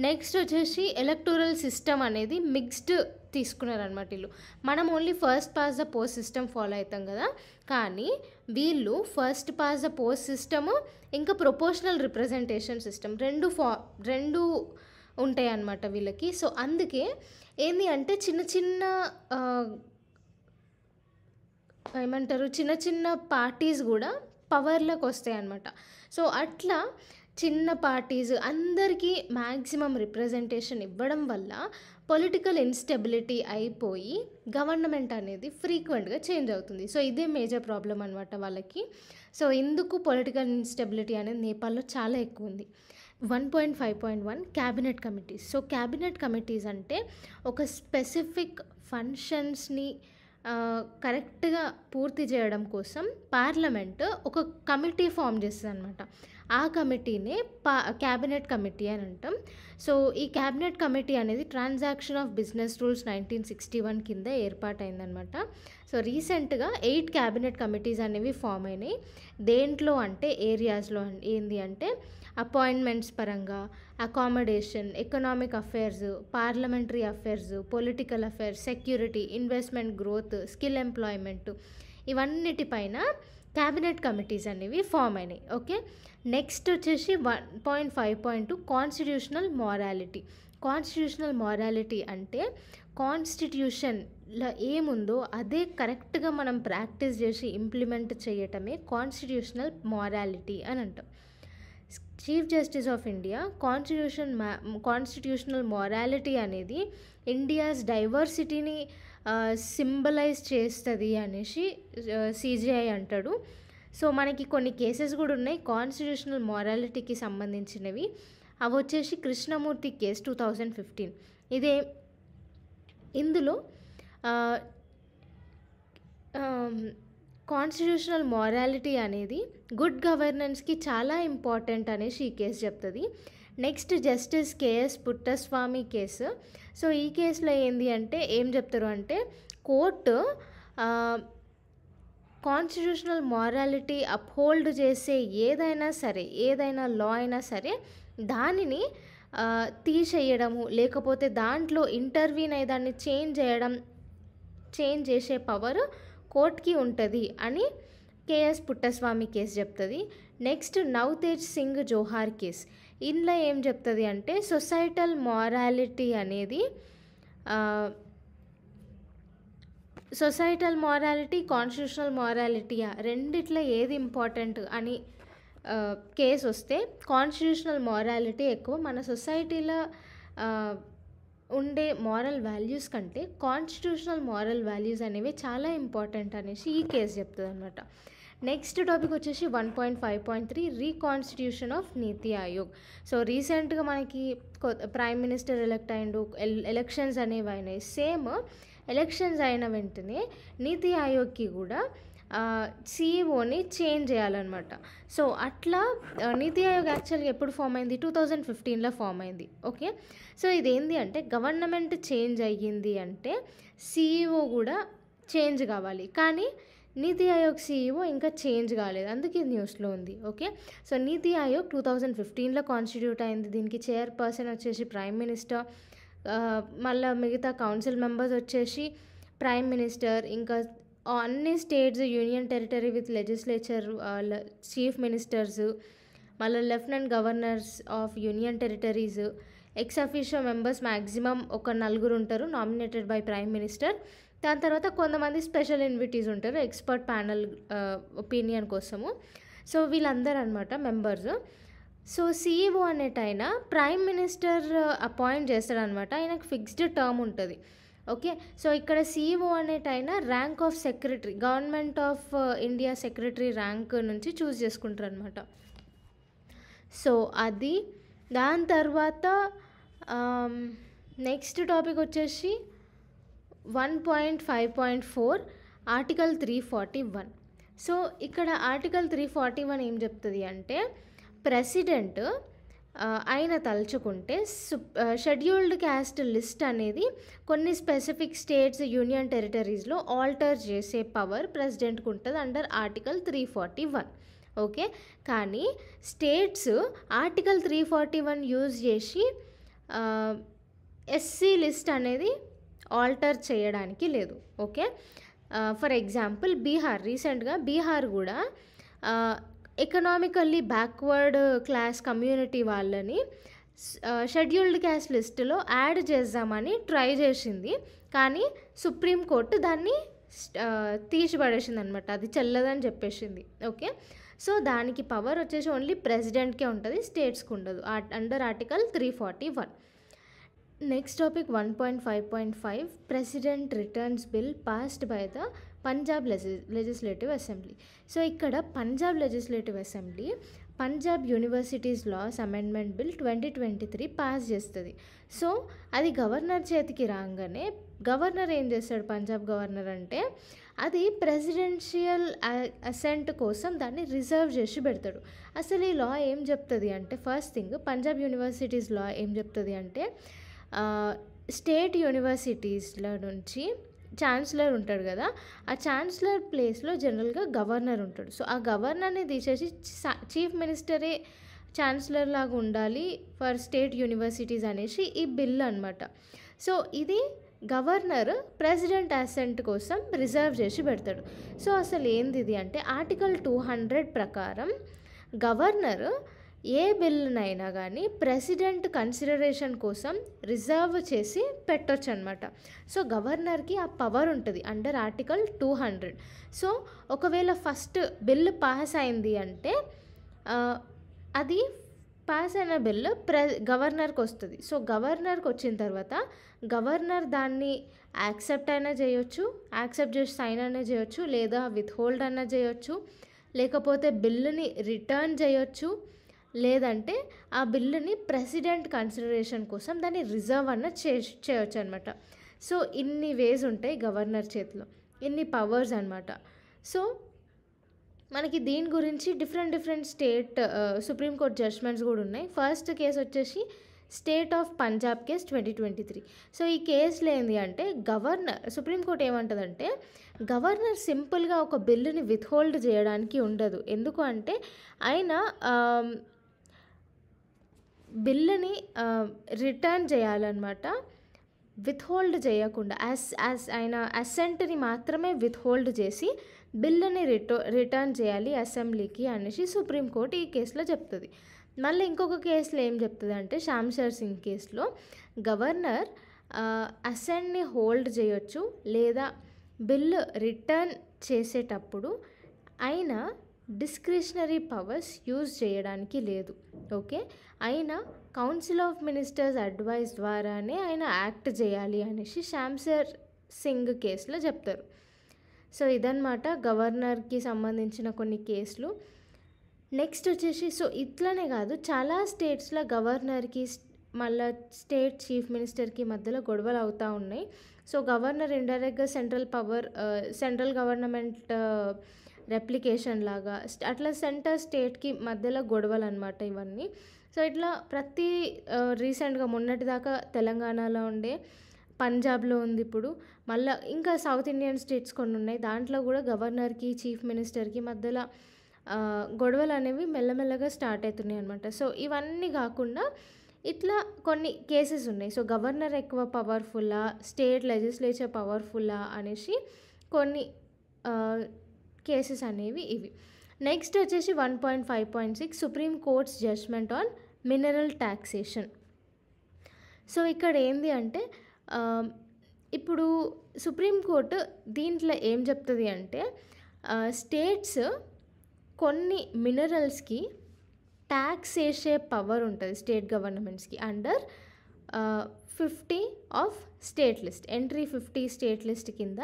నెక్స్ట్ వచ్చేసి ఎలక్టోరల్ సిస్టమ్ అనేది మిక్స్డ్ తీసుకున్నారనమాట వీళ్ళు. మనం only first pass the post system follow అవుతాం కదా, కానీ వీళ్ళు first pass the post system ఇంకా ప్రొపోర్షనల్ రిప్రజెంటేషన్ సిస్టమ్ రెండు ఉంటాయి అన్నమాట వీళ్ళకి. సో అందుకే ఏంది అంటే చిన్న చిన్న పార్టీస్ కూడా పవర్లోకి వస్తాయి అన్నమాట. సో అట్లా చిన్న పార్టీస్ అందరికీ మ్యాక్సిమం రిప్రజెంటేషన్ ఇవ్వడం వల్ల పొలిటికల్ ఇన్స్టెబిలిటీ అయిపోయి గవర్నమెంట్ అనేది ఫ్రీక్వెంట్గా చేంజ్ అవుతుంది. సో ఇదే మేజర్ ప్రాబ్లం అనమాట వాళ్ళకి. సో ఇందుకు పొలిటికల్ ఇన్స్టెబిలిటీ అనేది నేపాల్లో చాలా ఎక్కువ ఉంది. 1.5.1 cabinet committees. So cabinet committees అంటే ఒక స్పెసిఫిక్ ఫంక్షన్స్ని కరెక్ట్గా పూర్తి చేయడం కోసం పార్లమెంట్ ఒక కమిటీ ఫామ్ చేస్తుంది అనమాట. ఆ కమిటీనే క్యాబినెట్ కమిటీ అని అంటాం. సో ఈ క్యాబినెట్ కమిటీ అనేది ట్రాన్సాక్షన్ ఆఫ్ బిజినెస్ రూల్స్ 1961 కింద ఏర్పాటైందనమాట. సో రీసెంట్గా 8 క్యాబినెట్ కమిటీస్ అనేవి ఫామ్ అయినాయి. దేంట్లో అంటే ఏరియాస్లో ఏంది అంటే అపాయింట్మెంట్స్ పరంగా, accommodation, economic affairs, parliamentary affairs, political affairs, security, investment, growth, skill employment, ఇవన్నిటిపైన క్యాబినెట్ కమిటీస్ అనేవి ఫామ్ అయినాయి. ఓకే, నెక్స్ట్ వచ్చేసి 1.5.2 కాన్స్టిట్యూషనల్ మొరాలిటీ. కాన్స్టిట్యూషనల్ మొరాలిటీ అంటే కాన్స్టిట్యూషన్లో ఏముందో అదే కరెక్ట్గా మనం ప్రాక్టీస్ చేసి ఇంప్లిమెంట్ చేయటమే కాన్స్టిట్యూషనల్ మొరాలిటీ అని అంటాం. Chief justice of India constitutional morality అనేది ఇండియాస్ డైవర్సిటీని సింబలైజ్ చేస్తుంది అనేసి సిజిఐ అంటాడు. సో మనకి కొన్ని కేసెస్ కూడా ఉన్నాయి కాన్స్టిట్యూషనల్ మొరాలిటీకి సంబంధించినవి. అవి వచ్చేసి కృష్ణమూర్తి కేసు 2015. ఇందులో కాన్స్టిట్యూషనల్ మొరాలిటీ అనేది గుడ్ గవర్నెన్స్కి చాలా ఇంపార్టెంట్ అనేసి ఈ కేసు చెప్తుంది. Next justice KS Puttaswamy case. So ఈ కేసులో ఏంది అంటే ఏం చెప్తారు అంటే, కోర్టు కాన్స్టిట్యూషనల్ మొరాలిటీ అప్హోల్డ్ చేసే ఏదైనా లా అయినా సరే దానిని తీసేయడము, లేకపోతే దాంట్లో ఇంటర్వ్యూన్ అయ్యి దాన్ని చేంజ్ చేసే పవర్ కోర్టుకి ఉంటుంది అని కేఎస్ పుట్టస్వామి కేసు చెప్తుంది. నెక్స్ట్ నవతేజ్ సింగ్ జోహార్ కేసు. ఇందులో ఏం చెప్తుంది అంటే సొసైటల్ మొరాలిటీ అనేది సొసైటల్ మొరాలిటీ, కాన్స్టిట్యూషనల్ మొరాలిటీ రెండిట్లో ఏది ఇంపార్టెంట్ అని కేసు వస్తే కాన్స్టిట్యూషనల్ మొరాలిటీ ఎక్కువ. మన సొసైటీలో ఉండే మారల్ వాల్యూస్ కంటే కాన్స్టిట్యూషనల్ మారల్ వాల్యూస్ అనేవి చాలా ఇంపార్టెంట్ అనేసి ఈ కేసు చెప్తుంది అనమాట. నెక్స్ట్ టాపిక్ వచ్చేసి 1.5.3 రీకాన్స్టిట్యూషన్ ఆఫ్ నీతి ఆయోగ్. సో రీసెంట్గా మనకి ప్రైమ్ మినిస్టర్ ఎలక్ట్ అయిండు, ఎలక్షన్స్ అనేవి అయినాయి. సేమ్ ఎలక్షన్స్ అయిన వెంటనే నీతి ఆయోగ్కి కూడా సిఇఓని చేంజ్ చేయాలన్నమాట. సో అట్లా నీతి ఆయోగ్ యాక్చువల్గా ఎప్పుడు ఫామ్ అయింది? 2015లో ఫామ్ అయింది. ఓకే, సో ఇదేంటి అంటే గవర్నమెంట్ చేంజ్ అయ్యింది అంటే సిఇఓ కూడా చేంజ్ కావాలి. కానీ నీతి ఆయోగ్ సీఈఓ ఇంకా చేంజ్ కాలేదు. అందుకే న్యూస్లో ఉంది. ఓకే. సో నీతి ఆయోగ్ 2015లో కాన్స్టిట్యూట్ అయింది. దీనికి చైర్పర్సన్ వచ్చేసి ప్రైమ్ మినిస్టర్, మళ్ళీ మిగతా కౌన్సిల్ మెంబర్స్ వచ్చేసి ప్రైమ్ మినిస్టర్, ఇంకా అన్ని states, union territory with legislature, chief ministers, మళ్ళీ lieutenant governors of union territories, ex officio members maximum ఒక 4 ఉంటారు నామినేటెడ్ బై ప్రైమ్ మినిస్టర్. దాని తర్వాత కొంతమంది స్పెషల్ ఇన్విటీస్ ఉంటారు ఎక్స్పర్ట్ ప్యానల్ ఒపీనియన్ కోసము. సో వీళ్ళందరూ అనమాట మెంబర్స్. సో సీఈఓ అనేటైనా ప్రైమ్ మినిస్టర్ అపాయింట్ చేస్తాడనమాట. ఆయనకు ఫిక్స్డ్ టర్మ్ ఉంటుంది. ఓకే. సో ఇక్కడ సీఈఓ అనేటైనా rank of secretary, government of India secretary rank నుంచి చూస్ చేసుకుంటారు అనమాట. సో అది. దాని తర్వాత నెక్స్ట్ టాపిక్ వచ్చేసి 1.5.4 ఆర్టికల్ 341. సో ఇక్కడ ఆర్టికల్ 341 ఏం చెప్తుంది అంటే, ప్రెసిడెంట్ ఆయన తలుచుకుంటే షెడ్యూల్డ్ క్యాస్ట్ లిస్ట్ అనేది కొన్ని స్పెసిఫిక్ స్టేట్స్, యూనియన్ టెరిటరీస్లో ఆల్టర్ చేసే పవర్ ప్రెసిడెంట్కి ఉంటుంది అండర్ ఆర్టికల్ 341. ఓకే. కానీ స్టేట్స్ ఆర్టికల్ 341 యూజ్ చేసి ఎస్సీ లిస్ట్ అనేది ఆల్టర్ చేయడానికి లేదు. ఓకే. ఫర్ ఎగ్జాంపుల్ బీహార్, రీసెంట్గా బీహార్ కూడా ఎకనామికల్లీ బ్యాక్వర్డ్ క్లాస్ కమ్యూనిటీ వాళ్ళని షెడ్యూల్డ్ క్యాస్ట్ లిస్టులో యాడ్ చేద్దామని ట్రై చేసింది. కానీ సుప్రీంకోర్టు దాన్ని తీసిపడేసింది అనమాట. అది చెల్లదని చెప్పేసింది. ఓకే. సో దానికి పవర్ వచ్చేసి ఓన్లీ ప్రెసిడెంట్కే ఉంటుంది, స్టేట్స్కి ఉండదు under article 341. Next topic 1.5.5 president returns bill passed by the Punjab legislative assembly. So ఇక్కడ Punjab legislative assembly Punjab universities laws amendment bill 2023 pass చేస్తుంది. సో అది గవర్నర్ చేతికి రాగానే గవర్నర్ ఏం చేస్తాడు, పంజాబ్ గవర్నర్ అంటే అది ప్రెసిడెన్షియల్ అసెంట్ కోసం దాన్ని రిజర్వ్ చేసి పెడతాడు. అసలు ఈ లా ఏం చెప్తుంది అంటే, ఫస్ట్ థింగ్ పంజాబ్ యూనివర్సిటీస్ లా ఏం చెప్తుంది అంటే, స్టేట్ యూనివర్సిటీస్ల నుంచి ఛాన్సలర్ ఉంటాడు కదా, ఆ ఛాన్సలర్ ప్లేస్లో జనరల్గా గవర్నర్ ఉంటాడు. సో ఆ గవర్నర్ని తీసేసి చీఫ్ మినిస్టరే ఛాన్సలర్ లాగా ఉండాలి ఫర్ స్టేట్ యూనివర్సిటీస్ అనేసి ఈ బిల్ అనమాట. సో ఇది గవర్నర్ ప్రెసిడెంట్ అసెంట్ కోసం రిజర్వ్ చేసి పెడతాడు. సో అసలు ఏంది ఇది అంటే, ఆర్టికల్ 200 ప్రకారం గవర్నర్ ఏ బిల్లునైనా కానీ ప్రెసిడెంట్ కన్సిడరేషన్ కోసం రిజర్వ్ చేసి పెట్టొచ్చు అనమాట. సో గవర్నర్కి ఆ పవర్ ఉంటుంది అండర్ ఆర్టికల్ 200. సో ఒకవేళ ఫస్ట్ బిల్లు పాస్ అయింది అంటే అది పాస్ అయిన బిల్లు గవర్నర్కి వస్తుంది. సో గవర్నర్కి వచ్చిన తర్వాత గవర్నర్ దాన్ని యాక్సెప్ట్ అయినా చేయొచ్చు, యాక్సెప్ట్ చేసి సైన్ అయినా చేయొచ్చు, లేదా విత్హోల్డ్ అయినా చేయొచ్చు, లేకపోతే బిల్లుని రిటర్న్ చేయొచ్చు, లేదంటే ఆ బిల్లుని ప్రెసిడెంట్ కన్సిడరేషన్ కోసం దాన్ని రిజర్వ్ అన్న చేయొచ్చు అనమాట. సో ఇన్ని వేస్ ఉంటాయి గవర్నర్ చేతిలో, ఇన్ని పవర్స్ అనమాట. సో మనకి దీని గురించి డిఫరెంట్ స్టేట్ సుప్రీంకోర్టు జడ్జ్మెంట్స్ కూడా ఉన్నాయి. ఫస్ట్ కేసు వచ్చేసి state of Punjab case 2023. So ఈ కేసులో ఏంటి అంటే, సుప్రీంకోర్టు ఏమంటుందంటే, గవర్నర్ సింపుల్గా ఒక బిల్లుని విత్హోల్డ్ చేయడానికి ఉండదు. ఎందుకు అంటే ఆయన బిల్లుని రిటర్న్ చేయాలన్నమాట, విత్హోల్డ్ చేయకుండా ఆయన అసెంట్ని మాత్రమే విత్హోల్డ్ చేసి బిల్లుని రిటర్న్ చేయాలి అసెంబ్లీకి అనేసి సుప్రీంకోర్టు ఈ కేసులో చెప్తుంది. మళ్ళీ ఇంకొక కేసులో ఏం చెప్తుంది అంటే, శ్యామ్సర్ సింగ్ కేసులో గవర్నర్ అసెంట్ని హోల్డ్ చేయొచ్చు, లేదా బిల్లు రిటర్న్ చేసేటప్పుడు ఆయన డిస్క్రిషనరీ పవర్స్ యూజ్ చేయడానికి లేదు. ఓకే. అయినా కౌన్సిల్ ఆఫ్ మినిస్టర్స్ అడ్వైస్ ద్వారానే ఆయన యాక్ట్ చేయాలి అనేసి శ్యామ్సర్ సింగ్ కేసులో చెప్తారు. సో ఇదన్నమాట గవర్నర్కి సంబంధించిన కొన్ని కేసులు. నెక్స్ట్ వచ్చేసి, సో ఇట్లనే కాదు, చాలా స్టేట్స్లో గవర్నర్కి మళ్ళీ స్టేట్ చీఫ్ మినిస్టర్కి మధ్యలో గొడవలు అవుతూ ఉన్నాయి. సో గవర్నర్ ఇండైరెక్ట్గా సెంట్రల్ గవర్నమెంట్ రెప్లికేషన్ లాగా అట్లా స్టేట్కి మధ్యలో గొడవలు అనమాట ఇవన్నీ. సో ఇట్లా రీసెంట్గా మొన్నటిదాకా తెలంగాణలో ఉండే పంజాబ్లో ఉంది ఇప్పుడు. మళ్ళీ ఇంకా సౌత్ ఇండియన్ స్టేట్స్ కొన్ని ఉన్నాయి. దాంట్లో కూడా గవర్నర్కి చీఫ్ మినిస్టర్కి మధ్యలో గొడవలు అనేవి మెల్లమెల్లగా స్టార్ట్ అవుతున్నాయి అనమాట. సో ఇవన్నీ కాకుండా ఇట్లా కొన్ని కేసెస్ ఉన్నాయి. సో గవర్నర్ ఎక్కువ పవర్ఫుల్లా, స్టేట్ లెజిస్లేచర్ పవర్ఫుల్లా అనేసి కొన్ని కేసెస్ అనేవి ఇవి. నెక్స్ట్ వచ్చేసి 1.5.6 supreme court's judgement on mineral taxation. So ఇక్కడ ఏంది అంటే ఇప్పుడు సుప్రీంకోర్టు దీంట్లో ఏం చెప్తుంది అంటే స్టేట్స్ కొన్ని మినరల్స్కి ట్యాక్స్ వేసే పవర్ ఉంటుంది స్టేట్ గవర్నమెంట్స్కి under 50 of state list. Entry 50 state list కింద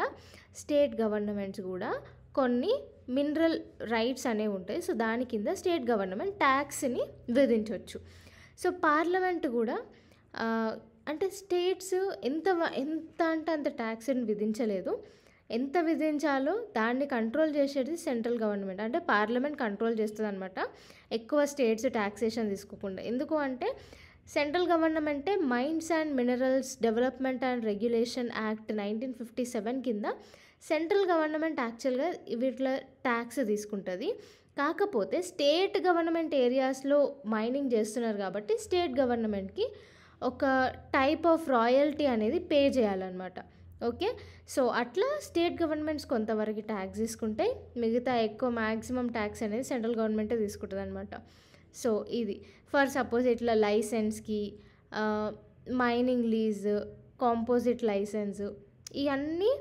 స్టేట్ గవర్నమెంట్స్ కూడా కొన్ని మినరల్ రైట్స్ అనేవి ఉంటాయి. సో దాని కింద స్టేట్ గవర్నమెంట్ ట్యాక్స్ని విధించవచ్చు. సో పార్లమెంట్ కూడా అంటే స్టేట్స్ ఎంత అంటే అంత ట్యాక్స్ని విధించలేదు. ఎంత విధించాలో దాన్ని కంట్రోల్ చేసేది సెంట్రల్ గవర్నమెంట్, అంటే పార్లమెంట్ కంట్రోల్ చేస్తుంది అనమాట. ఎక్కువ స్టేట్స్ ట్యాక్సేషన్ తీసుకోకుండా. ఎందుకు అంటే సెంట్రల్ గవర్నమెంటే mines and minerals development and regulation act 1957 కింద సెంట్రల్ గవర్నమెంట్ యాక్చువల్గా వీటిలో ట్యాక్స్ తీసుకుంటుంది. కాకపోతే స్టేట్ గవర్నమెంట్ ఏరియాస్లో మైనింగ్ చేస్తున్నారు కాబట్టి స్టేట్ గవర్నమెంట్కి ఒక టైప్ ఆఫ్ రాయల్టీ అనేది పే చేయాలన్నమాట. ఓకే, సో అట్లా స్టేట్ గవర్నమెంట్స్ కొంతవరకు ట్యాక్స్ తీసుకుంటాయి, మిగతా ఎక్కువ మ్యాక్సిమం ట్యాక్స్ అనేది సెంట్రల్ గవర్నమెంటే తీసుకుంటుంది అనమాట. సో ఇది ఫర్ సపోజ్ ఇట్లా లైసెన్స్కి, మైనింగ్ లీజ్, కాంపోజిట్ లైసెన్స్, ఇవన్నీ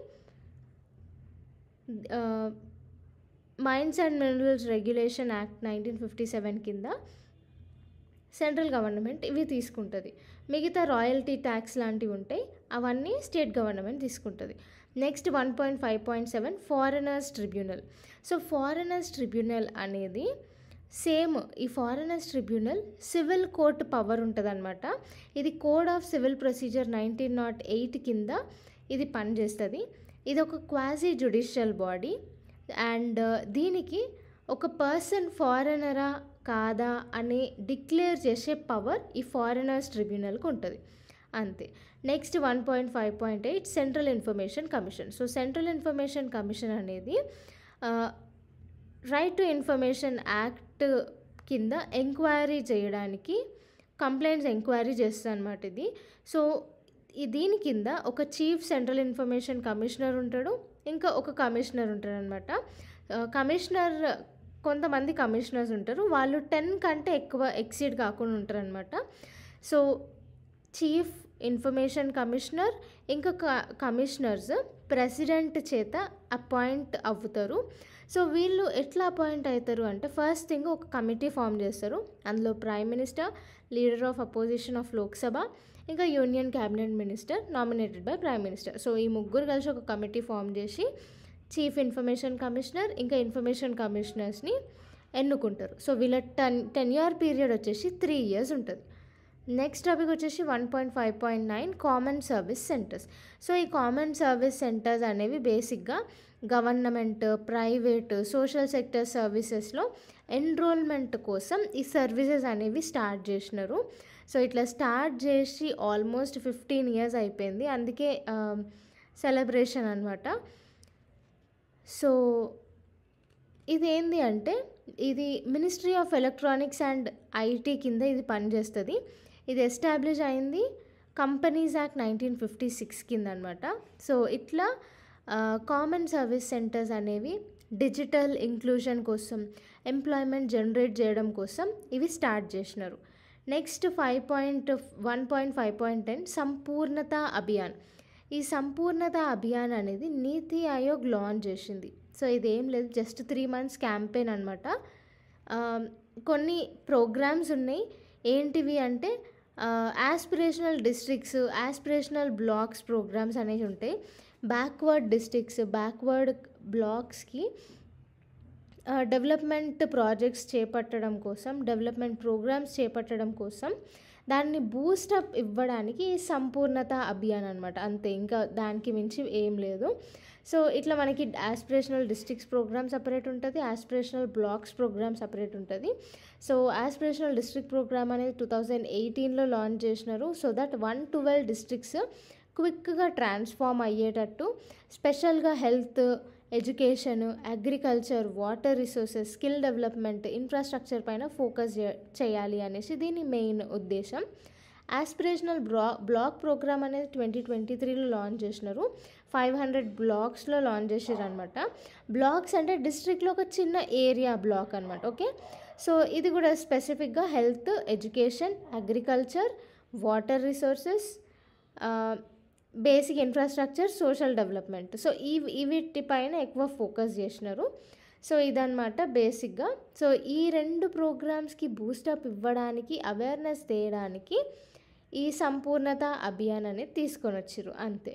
mines and minerals regulation act 1957 కింద సెంట్రల్ గవర్నమెంట్ ఇవి తీసుకుంటుంది. మిగతా రాయల్టీ ట్యాక్స్ లాంటివి ఉంటాయి, అవన్నీ స్టేట్ గవర్నమెంట్ తీసుకుంటుంది. Next 1.5.7 foreigners tribunal. So foreigners tribunal అనేది సేమ్ ఈ foreigners tribunal civil court power ఉంటుంది అనమాట. ఇది కోడ్ ఆఫ్ సివిల్ ప్రొసీజర్ 1908 కింద ఇది పనిచేస్తుంది. ఇది ఒక క్వాజీ జ్యుడిషియల్ బాడీ అండ్ దీనికి ఒక పర్సన్ ఫారినరా కాదా అని డిక్లేర్ చేసే పవర్ ఈ ఫారినర్స్ ట్రిబ్యునల్కి ఉంటుంది అంతే. Next 1.5.8 central information commission. So central information commission అనేది రైట్ టు ఇన్ఫర్మేషన్ యాక్ట్ కింద ఎంక్వైరీ చేయడానికి కంప్లైంట్స్ ఎంక్వైరీ చేస్తుంది అనమాట ఇది. సో దీని కింద ఒక చీఫ్ సెంట్రల్ ఇన్ఫర్మేషన్ కమిషనర్ ఉంటాడు, ఇంకా ఒక కమిషనర్ ఉంటాడు అనమాట. కమిషనర్ కొంతమంది కమిషనర్స్ ఉంటారు, వాళ్ళు 10 కంటే ఎక్కువ ఎక్సీడ్ కాకుండా ఉంటారు అనమాట. సో చీఫ్ ఇన్ఫర్మేషన్ కమిషనర్ ఇంకా కమిషనర్స్ ప్రెసిడెంట్ చేత అపాయింట్ అవుతారు. సో వీళ్ళు ఎట్లా అపాయింట్ అవుతారు అంటే ఫస్ట్ థింగ్ ఒక కమిటీ ఫామ్ చేస్తారు. అందులో prime minister, leader of opposition of Lok Sabha, ఇంకా union cabinet minister nominated by prime minister. So ఈ ముగ్గురు కలిసి ఒక కమిటీ ఫామ్ చేసి చీఫ్ ఇన్ఫర్మేషన్ కమిషనర్ ఇంకా ఇన్ఫర్మేషన్ కమిషనర్స్ని ఎన్నుకుంటారు. సో వీళ్ళ టెన్యూర్ పీరియడ్ వచ్చేసి 3 years ఉంటుంది. నెక్స్ట్ టాపిక్ వచ్చేసి 1.5.9 కామన్ సర్వీస్ సెంటర్స్. సో ఈ కామన్ సర్వీస్ సెంటర్స్ అనేవి బేసిక్గా గవర్నమెంట్, ప్రైవేట్, సోషల్ సెక్టర్ సర్వీసెస్లో ఎన్రోల్మెంట్ కోసం ఈ సర్వీసెస్ అనేవి స్టార్ట్ చేసినారు. సో ఇట్లా స్టార్ట్ చేసి ఆల్మోస్ట్ 15 years అయిపోయింది, అందుకే సెలబ్రేషన్ అనమాట. సో ఇదేంటి అంటే ఇది ministry of electronics and IT కింద ఇది పనిచేస్తుంది. ఇది ఎస్టాబ్లిష్ అయింది కంపెనీస్ యాక్ట్ 1956 కింద అనమాట. సో ఇట్లా కామన్ సర్వీస్ సెంటర్స్ అనేవి డిజిటల్ ఇంక్లూజన్ కోసం, ఎంప్లాయ్మెంట్ జనరేట్ చేయడం కోసం ఇవి స్టార్ట్ చేసినారు. నెక్స్ట్ 1.5.10 సంపూర్ణత అభియాన్. ఈ సంపూర్ణత అభియాన్ అనేది నీతి ఆయోగ్ లాంచ్ చేసింది. సో ఇదేం లేదు, జస్ట్ 3 months క్యాంపెయిన్ అనమాట. కొన్ని ప్రోగ్రామ్స్ ఉన్నాయి. ఏంటివి అంటే aspirational districts, aspirational blocks programmes అనేవి ఉంటాయి. బ్యాక్వర్డ్ డిస్ట్రిక్ట్స్, బ్యాక్వర్డ్ బ్లాక్స్కి డెవలప్మెంట్ ప్రాజెక్ట్స్ చేపట్టడం కోసం, డెవలప్మెంట్ ప్రోగ్రామ్స్ చేపట్టడం కోసం దాన్ని బూస్టప్ ఇవ్వడానికి సంపూర్ణత అభియాన్ అనమాట. అంతే, ఇంకా దానికి మించి ఏం లేదు. సో ఇట్లా మనకి యాస్పిరేషనల్ డిస్ట్రిక్ట్స్ ప్రోగ్రామ్ సపరేట్ ఉంటుంది, యాస్పిరేషనల్ బ్లాక్స్ ప్రోగ్రామ్ సపరేట్ ఉంటుంది. సో యాస్పిరేషనల్ డిస్ట్రిక్ట్ ప్రోగ్రామ్ అనేది 2018లో లాంచ్ చేసినారు. సో దట్ 112 districts క్విక్గా ట్రాన్స్ఫార్మ్ అయ్యేటట్టు స్పెషల్గా health, education, agriculture, water resources, skill development, infrastructure పైన ఫోకస్ చేయాలి అనేసి దీని మెయిన్ ఉద్దేశం. ఆస్పిరేషనల్ బ్లాక్ ప్రోగ్రామ్ అనేది 2023లో లాంచ్ చేసినారు. 500 బ్లాక్స్లో లాంచ్ చేసారు అనమాట. బ్లాక్స్ అంటే డిస్ట్రిక్ట్లో ఒక చిన్న ఏరియా బ్లాక్ అనమాట. ఓకే, సో ఇది కూడా స్పెసిఫిక్గా health, education, agriculture, water resources, basic infrastructure, social development. So వీటిపైన ఎక్కువ ఫోకస్ చేసినారు. సో ఇదన్నమాట బేసిక్గా. సో ఈ 2 ప్రోగ్రామ్స్కి బూస్టప్ ఇవ్వడానికి, అవేర్నెస్ తేయడానికి ఈ సంపూర్ణత అభియాన్ అనేది తీసుకొని వచ్చారు అంతే.